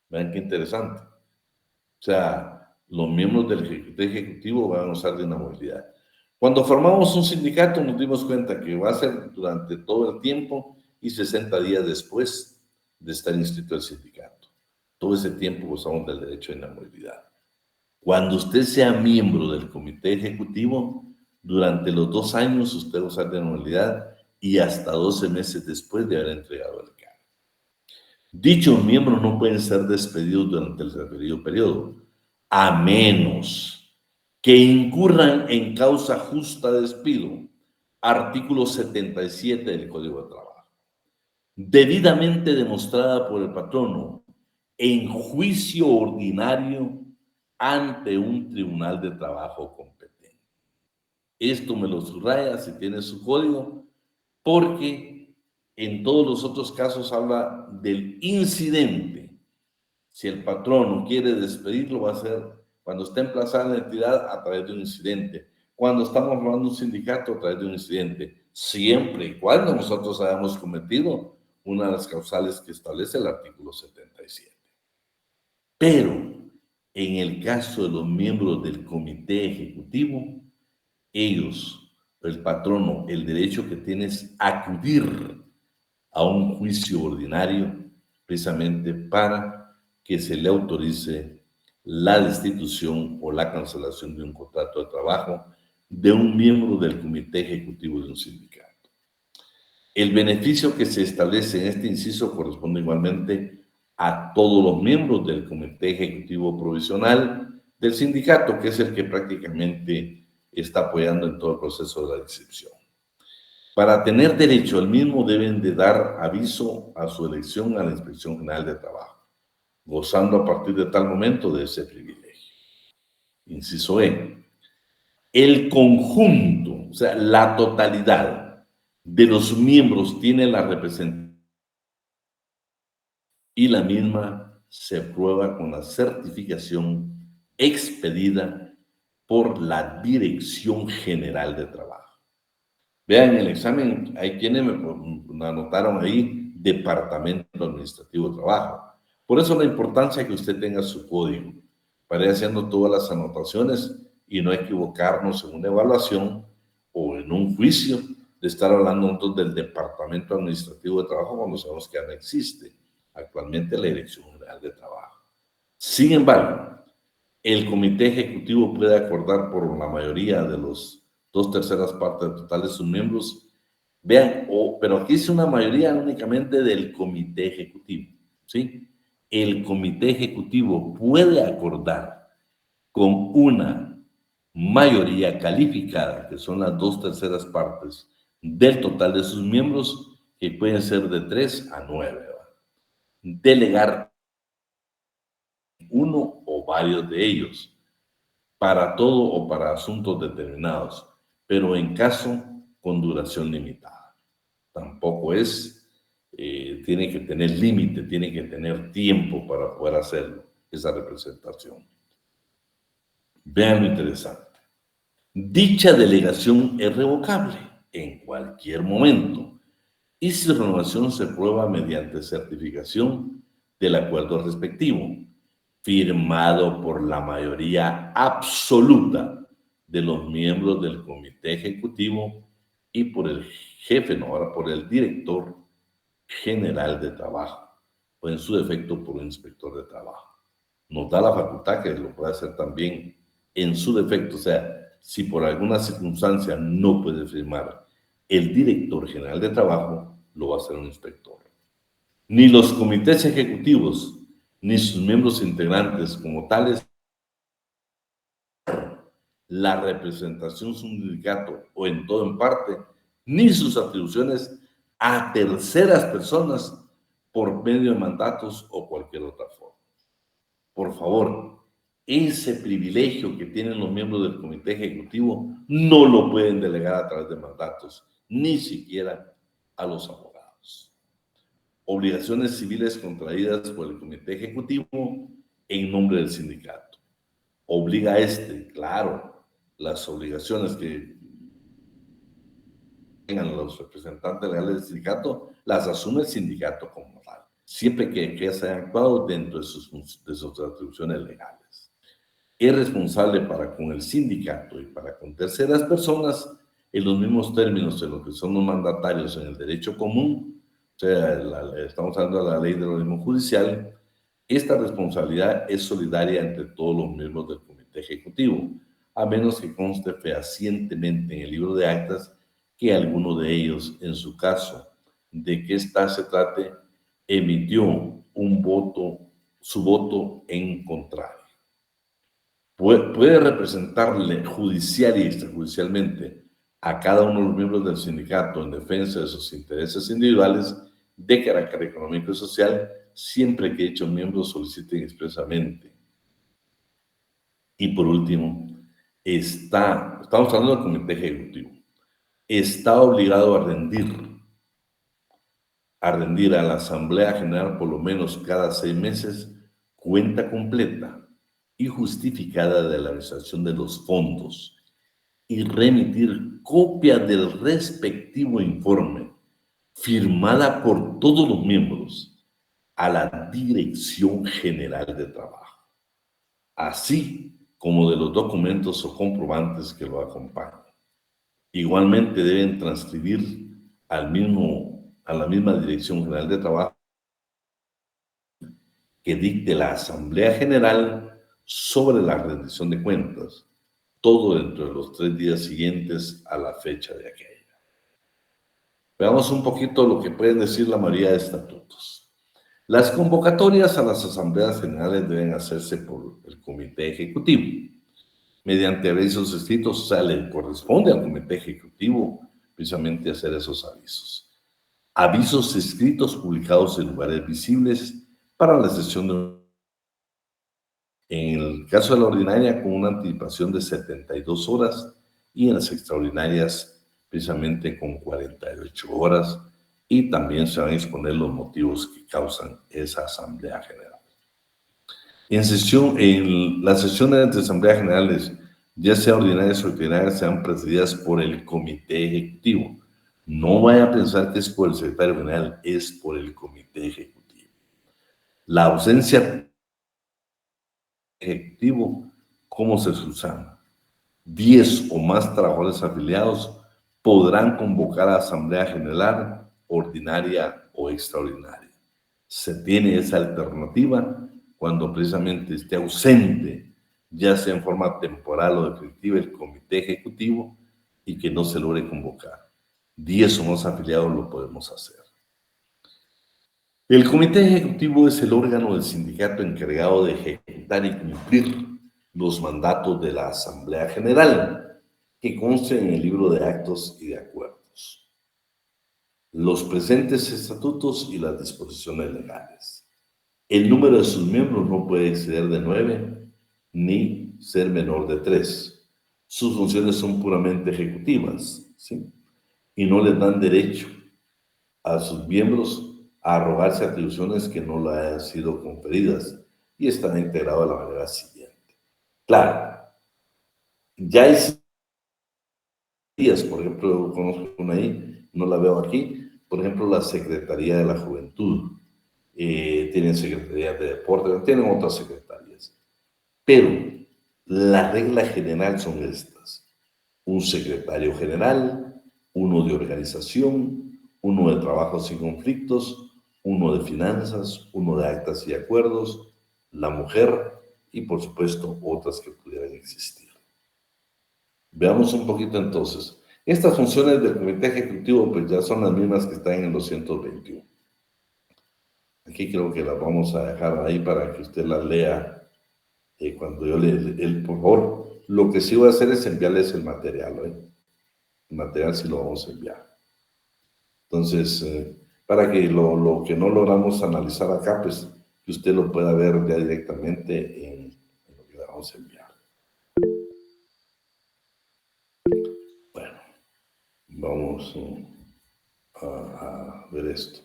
Vean qué interesante. O sea, los miembros del comité ejecutivo van a gozar de inamovilidad. Cuando formamos un sindicato nos dimos cuenta que va a ser durante todo el tiempo y 60 días después de estar inscrito al sindicato. Todo ese tiempo gozamos del derecho de inamovilidad. Cuando usted sea miembro del comité ejecutivo, durante los 2 años usted goza de inamovilidad y hasta 12 meses después de haber entregado el cargo. Dichos miembros no pueden ser despedidos durante el referido periodo, a menos que incurran en causa justa de despido, artículo 77 del Código de Trabajo, debidamente demostrada por el patrono en juicio ordinario ante un tribunal de trabajo competente. Esto me lo subraya si tiene su código, porque en todos los otros casos habla del incidente. Si el patrono quiere despedirlo, va a ser cuando esté emplazada en la entidad a través de un incidente. Cuando estamos formando un sindicato a través de un incidente, siempre y cuando nosotros hayamos cometido una de las causales que establece el artículo 77. Pero en el caso de los miembros del comité ejecutivo, ellos, el patrono, el derecho que tiene es acudir a un juicio ordinario precisamente para que se le autorice la destitución o la cancelación de un contrato de trabajo de un miembro del comité ejecutivo de un sindicato. El beneficio que se establece en este inciso corresponde igualmente a todos los miembros del comité ejecutivo provisional del sindicato, que es el que prácticamente está apoyando en todo el proceso de la inscripción. Para tener derecho al mismo deben de dar aviso a su elección a la Inspección General de Trabajo, gozando a partir de tal momento de ese privilegio. Inciso E. El conjunto, o sea, la totalidad de los miembros tiene la representación y la misma se prueba con la certificación expedida por la Dirección General de Trabajo. Vean el examen, hay quienes me anotaron ahí, Departamento Administrativo de Trabajo. Por eso la importancia que usted tenga su código, para ir haciendo todas las anotaciones y no equivocarnos en una evaluación o en un juicio de estar hablando nosotros del Departamento Administrativo de Trabajo cuando sabemos que ya no existe actualmente la Dirección General de Trabajo. Sin embargo, el Comité Ejecutivo puede acordar por la mayoría de los 2/3 partes total de sus miembros. Vean, pero aquí es una mayoría únicamente del Comité Ejecutivo, ¿sí? El Comité Ejecutivo puede acordar con una mayoría calificada, que son las 2/3 partes del total de sus miembros, que pueden ser de 3 a 9, ¿va? Delegar uno o varios de ellos para todo o para asuntos determinados, pero en caso con duración limitada. Tampoco tiene que tener límite, tiene que tener tiempo para poder hacerlo, esa representación. Vean lo interesante. Dicha delegación es revocable en cualquier momento y su renovación se prueba mediante certificación del acuerdo respectivo, firmado por la mayoría absoluta de los miembros del Comité Ejecutivo y por el jefe, no ahora por el director general de trabajo, o en su defecto por un inspector de trabajo. Nos da la facultad que lo puede hacer también en su defecto, o sea, si por alguna circunstancia no puede firmar el director general de trabajo, lo va a hacer un inspector. Ni los comités ejecutivos, ni sus miembros integrantes como tales, la representación de un sindicato o en todo en parte, ni sus atribuciones a terceras personas por medio de mandatos o cualquier otra forma. Por favor, ese privilegio que tienen los miembros del Comité Ejecutivo no lo pueden delegar a través de mandatos, ni siquiera a los abogados. Obligaciones civiles contraídas por el Comité Ejecutivo en nombre del sindicato. Obliga a claro, las obligaciones que tengan los representantes legales del sindicato, las asume el sindicato como tal, siempre que se hayan actuado dentro de sus atribuciones legales. Es responsable para con el sindicato y para con terceras personas en los mismos términos de lo que son los mandatarios en el derecho común, o sea, estamos hablando de la ley del organismo judicial. Esta responsabilidad es solidaria entre todos los miembros del Comité Ejecutivo, a menos que conste fehacientemente en el libro de actas que alguno de ellos, en su caso de que ésta se trate, emitió su voto en contrario. Puede representarle judicial y extrajudicialmente a cada uno de los miembros del sindicato en defensa de sus intereses individuales de carácter económico y social, siempre que dichos miembros soliciten expresamente. Y por último, estamos hablando del Comité Ejecutivo, está obligado a rendir a la Asamblea General por lo menos cada 6 meses cuenta completa y justificada de la administración de los fondos y remitir copia del respectivo informe firmada por todos los miembros a la Dirección General de Trabajo, así como de los documentos o comprobantes que lo acompañan. Igualmente deben transcribir a la misma Dirección General de Trabajo que dicte la Asamblea General sobre la rendición de cuentas, todo dentro de los 3 días siguientes a la fecha de aquella. Veamos un poquito lo que pueden decir la mayoría de estatutos. Las convocatorias a las asambleas generales deben hacerse por el Comité Ejecutivo, mediante avisos escritos. O sea, le corresponde al Comité Ejecutivo precisamente hacer esos avisos. Avisos escritos publicados en lugares visibles para la sesión en el caso de la ordinaria con una anticipación de 72 horas y en las extraordinarias precisamente con 48 horas, y también se van a exponer los motivos que causan esa asamblea general. En las sesiones de asamblea generales, ya sea ordinarias o extraordinarias, sean presididas por el Comité Ejecutivo. No vaya a pensar que es por el secretario general, es por el Comité Ejecutivo. La ausencia ejecutivo, ¿cómo se subsana? 10 o más trabajadores afiliados podrán convocar a asamblea general, ordinaria o extraordinaria. Se tiene esa alternativa cuando precisamente esté ausente, ya sea en forma temporal o definitiva, el comité ejecutivo y que no se logre convocar. 10 o más afiliados lo podemos hacer. El comité ejecutivo es el órgano del sindicato encargado de ejecutar y cumplir los mandatos de la Asamblea General, que consten en el libro de actos y de acuerdos, los presentes estatutos y las disposiciones legales. El número de sus miembros no puede exceder de 9 ni ser menor de 3. Sus funciones son puramente ejecutivas, ¿sí? Y no les dan derecho a sus miembros a arrogarse atribuciones que no le hayan sido conferidas y están integrados de la manera siguiente. Claro, ya hay días, por ejemplo, conozco una ahí, no la veo aquí, por ejemplo, la Secretaría de la Juventud, tienen Secretaría de Deporte, tienen otras secretarías, pero la regla general son estas: un secretario general, uno de organización, uno de trabajos y conflictos, uno de finanzas, uno de actas y acuerdos, la mujer y, por supuesto, otras que pudieran existir. Veamos un poquito entonces. Estas funciones del comité ejecutivo pues ya son las mismas que están en el 221. Aquí creo que las vamos a dejar ahí para que usted las lea cuando yo por favor, lo que sí voy a hacer es enviarles el material, El material sí lo vamos a enviar. Entonces, para que lo que no logramos analizar acá, pues que usted lo pueda ver ya directamente en lo que le vamos a enviar. Bueno, vamos a ver esto.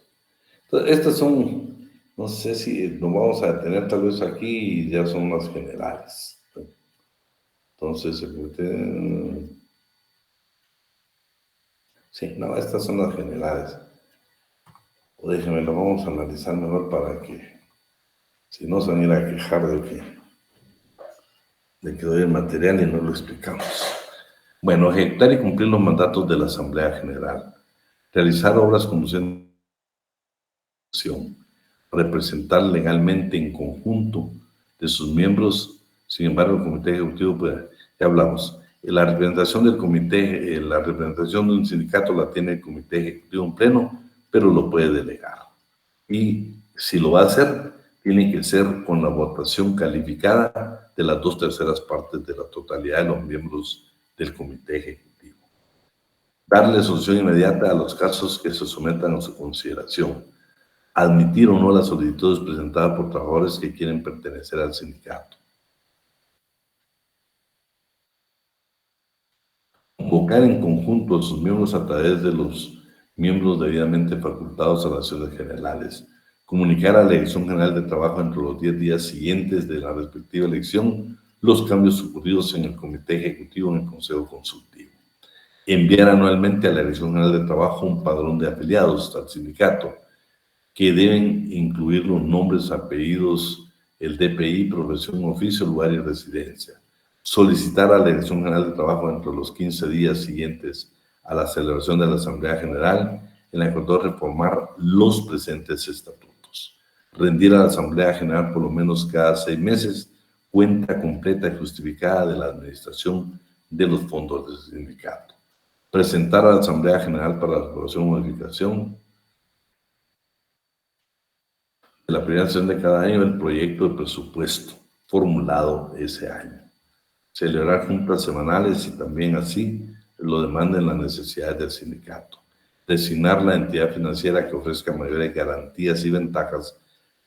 Entonces, estas son, no sé si nos vamos a detener tal vez aquí y ya son las generales. Entonces, sí, no, estas son las generales. O déjenme, lo vamos a analizar mejor para que, si no se van a ir a quejar de que doy el material y no lo explicamos. Bueno, ejecutar y cumplir los mandatos de la Asamblea General, realizar obras conduciendo a representar legalmente en conjunto de sus miembros. Sin embargo, el comité ejecutivo, pues, ya hablamos, la representación del comité, la representación de un sindicato la tiene el comité ejecutivo en pleno, pero lo puede delegar. Y si lo va a hacer, tiene que ser con la votación calificada de las 2/3 partes de la totalidad de los miembros del comité ejecutivo. Darle solución inmediata a los casos que se sometan a su consideración. Admitir o no las solicitudes presentadas por trabajadores que quieren pertenecer al sindicato. Convocar en conjunto a sus miembros a través de los miembros debidamente facultados a las sesiones generales. Comunicar a la Dirección General de Trabajo entre los 10 días siguientes de la respectiva elección los cambios ocurridos en el Comité Ejecutivo en el Consejo Consultivo. Enviar anualmente a la Dirección General de Trabajo un padrón de afiliados al sindicato, que deben incluir los nombres, apellidos, el DPI, profesión, oficio, lugar y residencia. Solicitar a la Dirección General de Trabajo entre los 15 días siguientes a la celebración de la Asamblea General en la que acordó reformar los presentes estatutos. Rendir a la Asamblea General por lo menos cada 6 meses cuenta completa y justificada de la administración de los fondos del sindicato. Presentar a la Asamblea General para la aprobación o modificación de la primera sesión de cada año el proyecto de presupuesto formulado ese año. Celebrar juntas semanales y también así lo demanden las necesidades del sindicato. Designar la entidad financiera que ofrezca mayores garantías y ventajas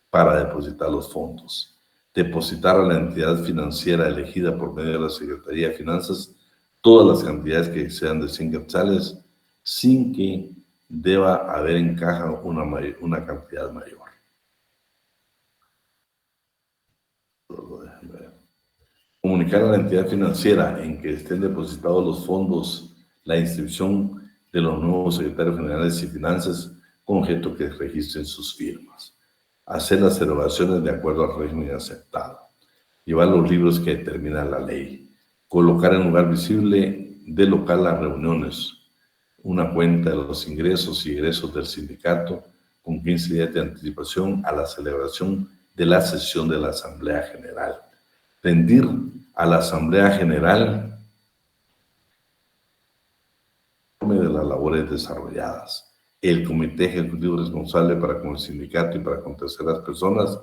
para depositar los fondos. Depositar a la entidad financiera elegida por medio de la Secretaría de Finanzas todas las cantidades que sean de 100 quetzales sin que deba haber en caja una cantidad mayor. Comunicar a la entidad financiera en que estén depositados los fondos la inscripción de los nuevos secretarios generales y finanzas con objeto que registren sus firmas. Hacer las erogaciones de acuerdo al régimen aceptado. llevar los libros que determina la ley, colocar en lugar visible del local las reuniones, una cuenta de los ingresos y egresos del sindicato con 15 días de anticipación a la celebración de la sesión de la Asamblea General. Rendir a la Asamblea General de las labores desarrolladas. El comité ejecutivo responsable para con el sindicato y para con terceras personas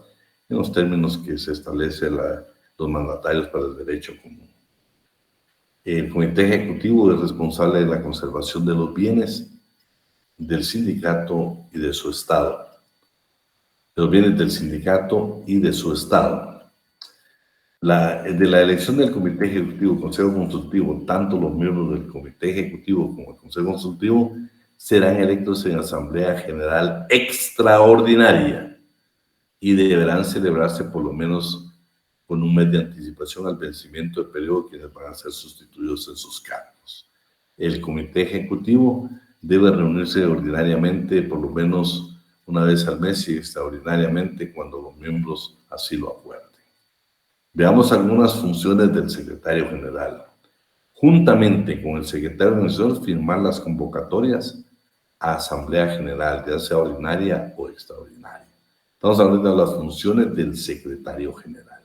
en los términos que se establece los mandatarios para el derecho común. El comité ejecutivo es responsable de la conservación de los bienes del sindicato y de su estado. De los bienes del sindicato y de su estado. De la elección del comité ejecutivo, consejo consultivo, tanto los miembros del comité ejecutivo como el consejo consultivo serán electos en asamblea general extraordinaria y deberán celebrarse por lo menos con un mes de anticipación al vencimiento del periodo, quienes van a ser sustituidos en sus cargos. El comité ejecutivo debe reunirse ordinariamente por lo menos una vez al mes y extraordinariamente cuando los miembros así lo acuerden. Veamos algunas funciones del secretario general. Juntamente con el secretario de organización, firmar las convocatorias a asamblea general, ya sea ordinaria o extraordinaria. Estamos hablando de las funciones del secretario general.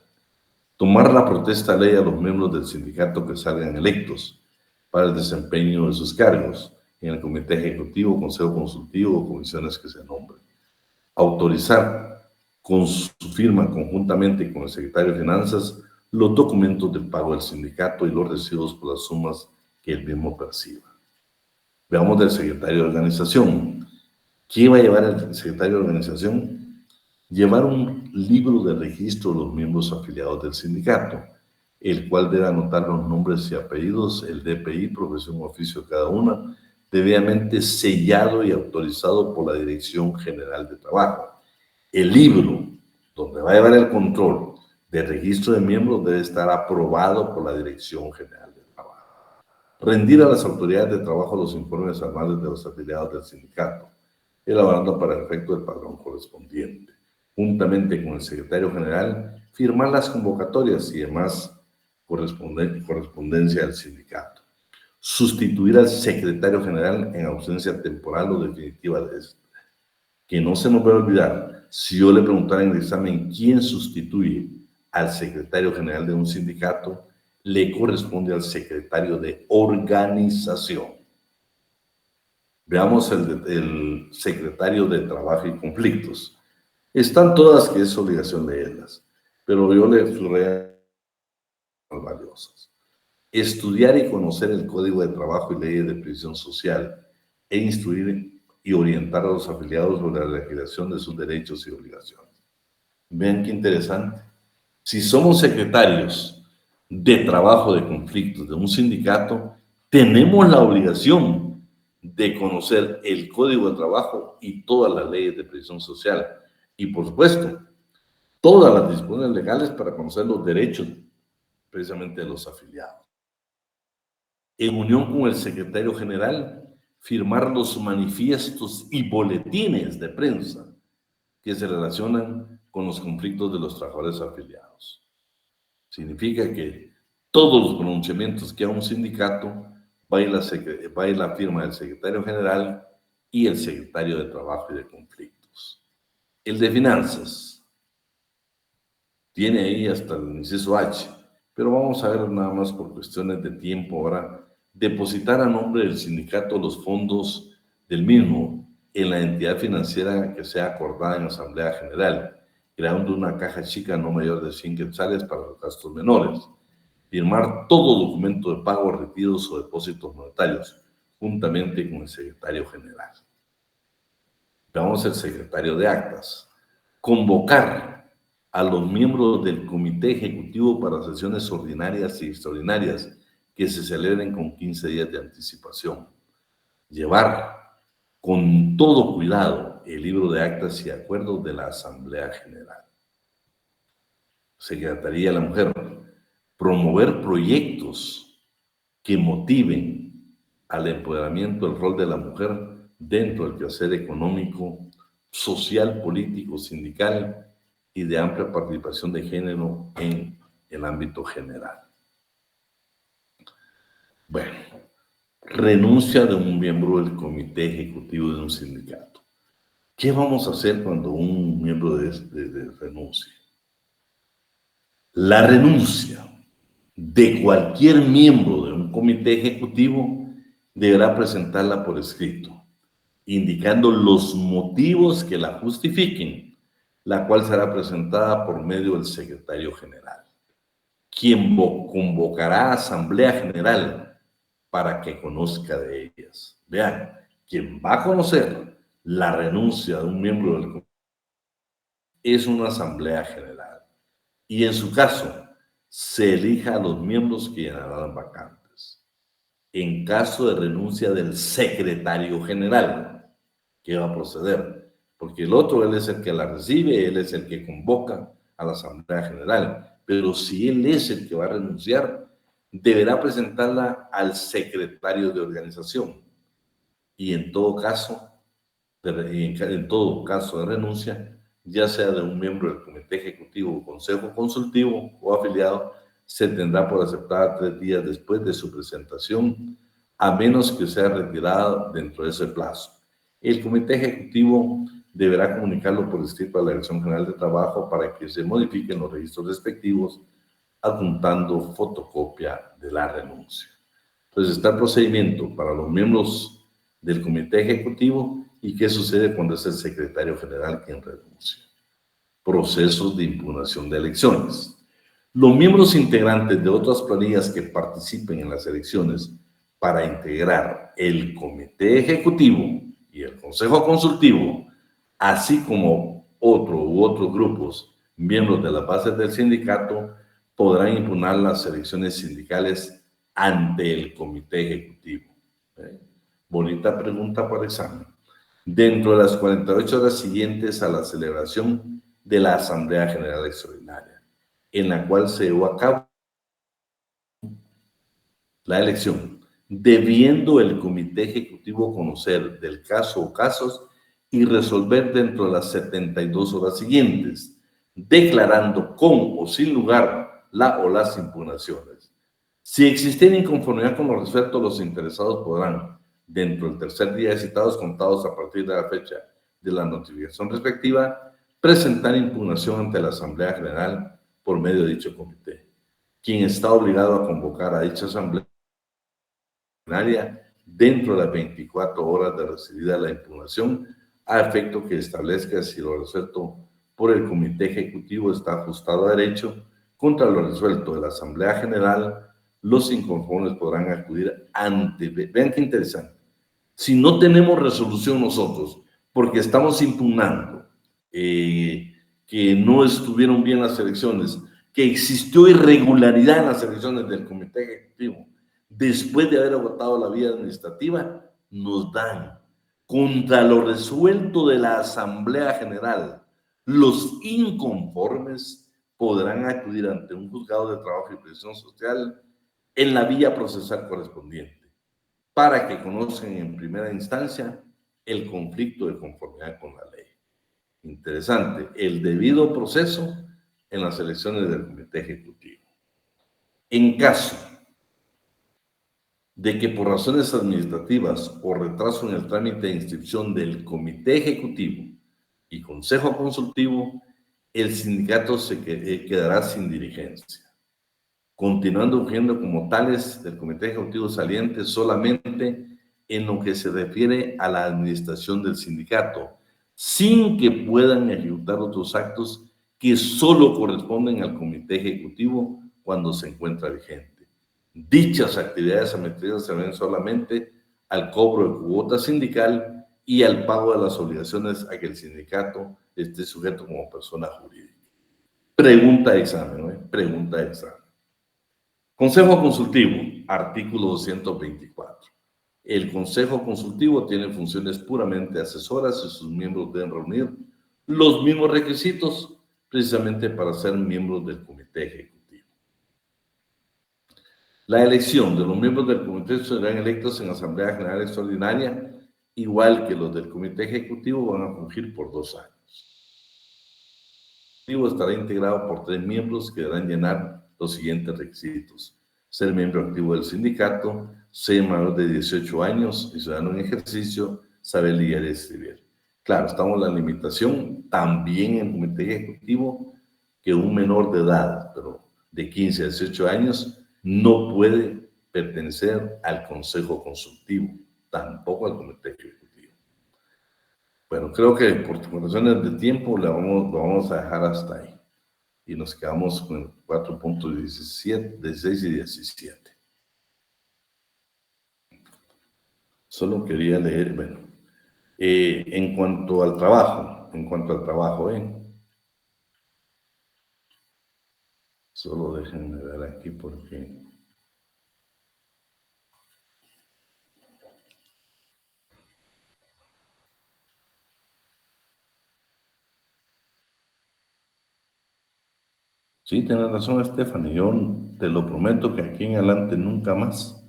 Tomar la protesta de ley a los miembros del sindicato que salgan electos para el desempeño de sus cargos en el comité ejecutivo, consejo consultivo o comisiones que se nombren. Autorizar con su firma conjuntamente con el secretario de Finanzas los documentos de pago del sindicato y los recibos por las sumas que el mismo perciba. Veamos del secretario de organización. ¿Qué va a llevar el secretario de organización? Llevar un libro de registro de los miembros afiliados del sindicato, el cual debe anotar los nombres y apellidos, el DPI, profesión o oficio de cada una, debidamente sellado y autorizado por la Dirección General de Trabajo. El libro, donde va a llevar el control del registro de miembros, debe estar aprobado por la Dirección General de Trabajo. Rendir a las autoridades de trabajo los informes anuales de los afiliados del sindicato, elaborando para el efecto del padrón correspondiente. Juntamente con el secretario general, firmar las convocatorias y demás correspondencia del sindicato. Sustituir al secretario general en ausencia temporal o definitiva de este. Que no se nos va a olvidar, si yo le preguntara en el examen quién sustituye al secretario general de un sindicato, le corresponde al secretario de organización. Veamos el secretario de Trabajo y Conflictos. Están todas que es obligación leerlas, pero yo le subrayo las valiosas. Estudiar y conocer el Código de Trabajo y leyes de previsión social e instruir y orientar a los afiliados sobre la legislación de sus derechos y obligaciones. Vean qué interesante. Si somos secretarios de trabajo de conflictos de un sindicato, tenemos la obligación de conocer el Código de Trabajo y todas las leyes de previsión social. Y por supuesto, todas las disposiciones legales para conocer los derechos precisamente de los afiliados. En unión con el secretario general, firmar los manifiestos y boletines de prensa que se relacionan con los conflictos de los trabajadores afiliados. Significa que todos los pronunciamientos que haga un sindicato va a ir la firma del secretario general y el secretario de Trabajo y de Conflictos. El de Finanzas tiene ahí hasta el inciso H, pero vamos a ver nada más por cuestiones de tiempo ahora. Depositar a nombre del sindicato los fondos del mismo en la entidad financiera que sea acordada en Asamblea General, creando una caja chica no mayor de 100 quetzales para los gastos menores. Firmar todo documento de pago, retiros o depósitos monetarios, juntamente con el secretario general. Veamos el secretario de actas. Convocar a los miembros del comité ejecutivo para sesiones ordinarias y extraordinarias que se celebren con 15 días de anticipación. Llevar con todo cuidado el libro de actas y acuerdos de la Asamblea General. Secretaría de la Mujer. Promover proyectos que motiven al empoderamiento del rol de la mujer dentro del quehacer económico, social, político, sindical y de amplia participación de género en el ámbito general. Bueno, renuncia de un miembro del comité ejecutivo de un sindicato. ¿Qué vamos a hacer cuando un miembro renuncie? La renuncia de cualquier miembro de un comité ejecutivo deberá presentarla por escrito, indicando los motivos que la justifiquen, la cual será presentada por medio del secretario general, quien convocará a asamblea general para que conozca de ellas. Vean, quien va a conocer la renuncia de un miembro del comité es una asamblea general, y en su caso se elija a los miembros que llenarán vacantes. En caso de renuncia del secretario general, ¿qué va a proceder? Porque el otro, él es el que la recibe, él es el que convoca a la asamblea general, pero si él es el que va a renunciar, deberá presentarla al secretario de organización, y en todo caso de renuncia, ya sea de un miembro del comité ejecutivo, consejo consultivo o afiliado, se tendrá por aceptada 3 días después de su presentación, a menos que sea retirada dentro de ese plazo. El comité ejecutivo deberá comunicarlo por escrito a la Dirección General de Trabajo para que se modifiquen los registros respectivos, adjuntando fotocopia de la renuncia. Entonces está el procedimiento para los miembros del comité ejecutivo. ¿Y qué sucede cuando es el secretario general quien renuncia? Procesos de impugnación de elecciones. Los miembros integrantes de otras planillas que participen en las elecciones para integrar el comité ejecutivo y el consejo consultivo, así como otros grupos, miembros de las bases del sindicato, podrán impugnar las elecciones sindicales ante el comité ejecutivo. Bonita pregunta para examen. Dentro de las 48 horas siguientes a la celebración de la Asamblea General Extraordinaria, en la cual se llevó a cabo la elección, debiendo el comité ejecutivo conocer del caso o casos y resolver dentro de las 72 horas siguientes, declarando con o sin lugar la o las impugnaciones. Si existiera inconformidad con lo resuelto, los interesados podrán, dentro del tercer día de citados contados a partir de la fecha de la notificación respectiva, presentar impugnación ante la Asamblea General por medio de dicho comité, quien está obligado a convocar a dicha Asamblea dentro de las 24 horas de recibida la impugnación, a efecto que establezca si lo resuelto por el comité ejecutivo está ajustado a derecho contra lo resuelto de la Asamblea General. Los inconformes podrán acudir ante, vean qué interesante, si no tenemos resolución nosotros, porque estamos impugnando que no estuvieron bien las elecciones, que existió irregularidad en las elecciones del comité ejecutivo, después de haber agotado la vía administrativa, nos dan contra lo resuelto de la Asamblea General. Los inconformes podrán acudir ante un juzgado de trabajo y previsión social en la vía procesal correspondiente, para que conozcan en primera instancia el conflicto de conformidad con la ley. Interesante, el debido proceso en las elecciones del comité ejecutivo. En caso de que por razones administrativas o retraso en el trámite de inscripción del comité ejecutivo y consejo consultivo, el sindicato quedará sin dirigencia, continuando fungiendo como tales del comité ejecutivo saliente solamente en lo que se refiere a la administración del sindicato, sin que puedan ejecutar otros actos que solo corresponden al comité ejecutivo cuando se encuentra vigente. Dichas actividades sometidas se ven solamente al cobro de cuota sindical y al pago de las obligaciones a que el sindicato esté sujeto como persona jurídica. Pregunta de examen, ¿no? Pregunta de examen. Consejo consultivo, artículo 224. El consejo consultivo tiene funciones puramente asesoras y sus miembros deben reunir los mismos requisitos precisamente para ser miembros del comité ejecutivo. La elección de los miembros del comité serán electos en Asamblea General Extraordinaria, igual que los del comité ejecutivo van a fungir por 2 años. El ejecutivo estará integrado por 3 miembros que deberán llenar los siguientes requisitos: ser miembro activo del sindicato, ser mayor de 18 años y ciudadano en ejercicio, saber leer y escribir. Claro, estamos en la limitación también en el comité ejecutivo que un menor de edad, pero de 15 a 18 años, no puede pertenecer al consejo consultivo, tampoco al comité ejecutivo. Bueno, creo que por razones de tiempo lo vamos a dejar hasta ahí. Y nos quedamos con 4.17, 16 y 17. Solo quería leer, bueno, en cuanto al trabajo, solo déjenme ver aquí porque... Sí, tienes razón, Stephanie. Yo te lo prometo que aquí en adelante nunca más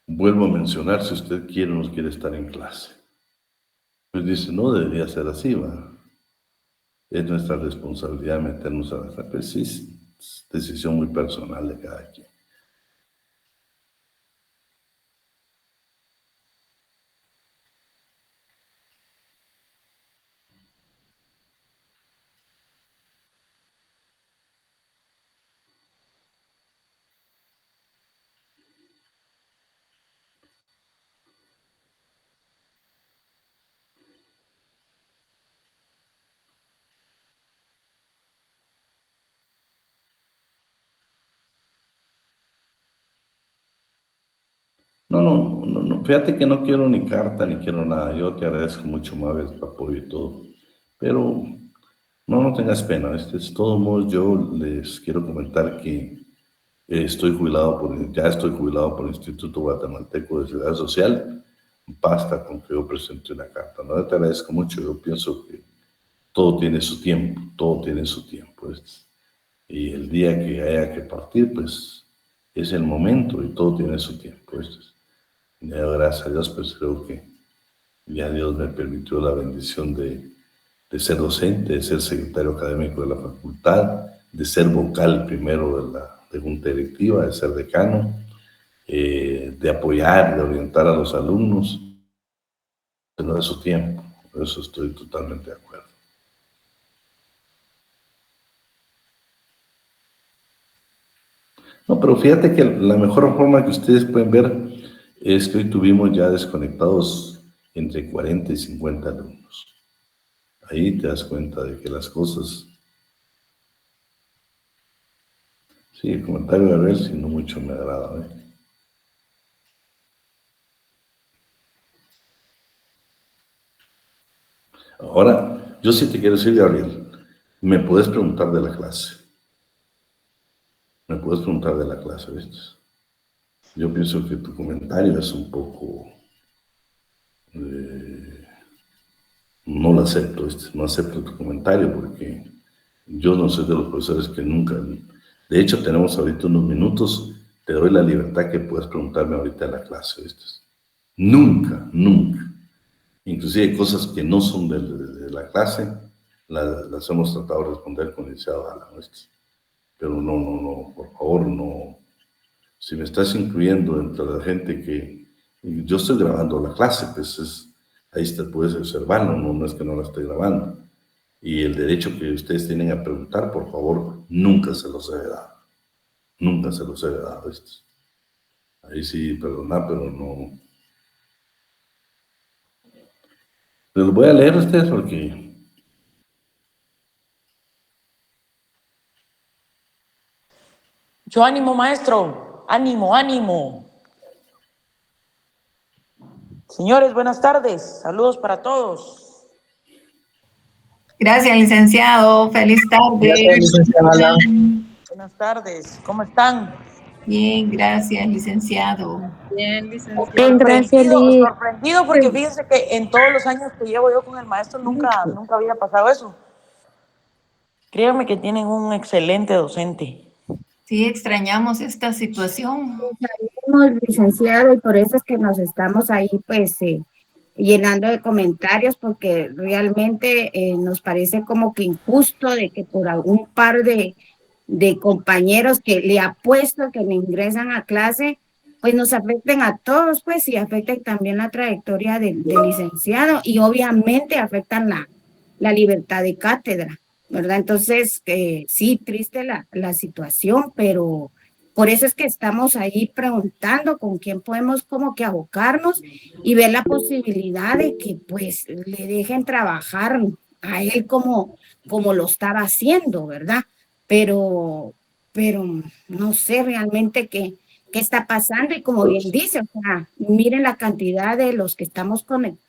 vuelvo a mencionar si usted quiere o no quiere estar en clase. Pues dice, no debería ser así, ¿va? Es nuestra responsabilidad meternos a la clase. Pues sí, es decisión muy personal de cada quien. No, fíjate que no quiero ni carta ni quiero nada. Yo te agradezco mucho, Mabel, tu apoyo y todo. Pero no tengas pena. De todos modos, yo les quiero comentar que ya estoy jubilado por el Instituto Guatemalteco de Seguridad Social. Basta con que yo presente una carta. No te agradezco mucho. Yo pienso que todo tiene su tiempo, todo tiene su tiempo. Y el día que haya que partir, pues es el momento y todo tiene su tiempo. Gracias a Dios, pues creo que ya Dios me permitió la bendición de ser docente, de ser secretario académico de la facultad, de ser vocal primero de junta directiva, de ser decano, de apoyar, de orientar a los alumnos. No es su tiempo, por eso estoy totalmente de acuerdo. No, pero fíjate que la mejor forma que ustedes pueden ver es que hoy tuvimos ya desconectados entre 40 y 50 alumnos. Ahí te das cuenta de que las cosas... Sí, el comentario de Abel, si no mucho me agrada. Ahora, yo sí te quiero decir, Gabriel, me puedes preguntar de la clase. Me puedes preguntar de la clase, ¿viste? Yo pienso que tu comentario es un poco... no lo acepto, no acepto tu comentario porque yo no soy de los profesores que nunca... De hecho, tenemos ahorita unos minutos, te doy la libertad que puedas preguntarme ahorita en la clase, ¿viste? Nunca, nunca. Inclusive cosas que no son de la clase, las hemos tratado de responder con el licenciado Alan, ¿viste? Pero no, por favor, no. Si me estás incluyendo entre la gente que... Yo estoy grabando la clase, pues ahí puedes observarlo, no es que no la estoy grabando. Y el derecho que ustedes tienen a preguntar, por favor, nunca se los he dado. Nunca se los he dado, ¿viste? Ahí sí, perdona, pero no... Les voy a leer a ustedes porque... Yo ánimo, maestro. Ánimo, ánimo. Señores, buenas tardes. Saludos para todos. Gracias, licenciado. Feliz tarde. Gracias, licenciada. Buenas tardes. ¿Cómo están? Bien, gracias, licenciado. Bien, licenciado. Bien, gracias, Liz. Sorprendido porque fíjense que en todos los años que llevo yo con el maestro nunca había pasado eso. Créanme que tienen un excelente docente. Sí, extrañamos esta situación. Sabemos, licenciado, y por eso es que nos estamos ahí pues llenando de comentarios, porque realmente nos parece como que injusto de que por algún par de de compañeros que le apuesto que le ingresan a clase, pues nos afecten a todos, pues, y afecten también la trayectoria del licenciado y obviamente afectan la libertad de cátedra, ¿verdad? Entonces, sí, triste la situación, pero por eso es que estamos ahí preguntando con quién podemos como que abocarnos y ver la posibilidad de que pues le dejen trabajar a él como lo estaba haciendo, ¿verdad? Pero no sé realmente qué está pasando y como bien dice, o sea, miren la cantidad de los que estamos conectados.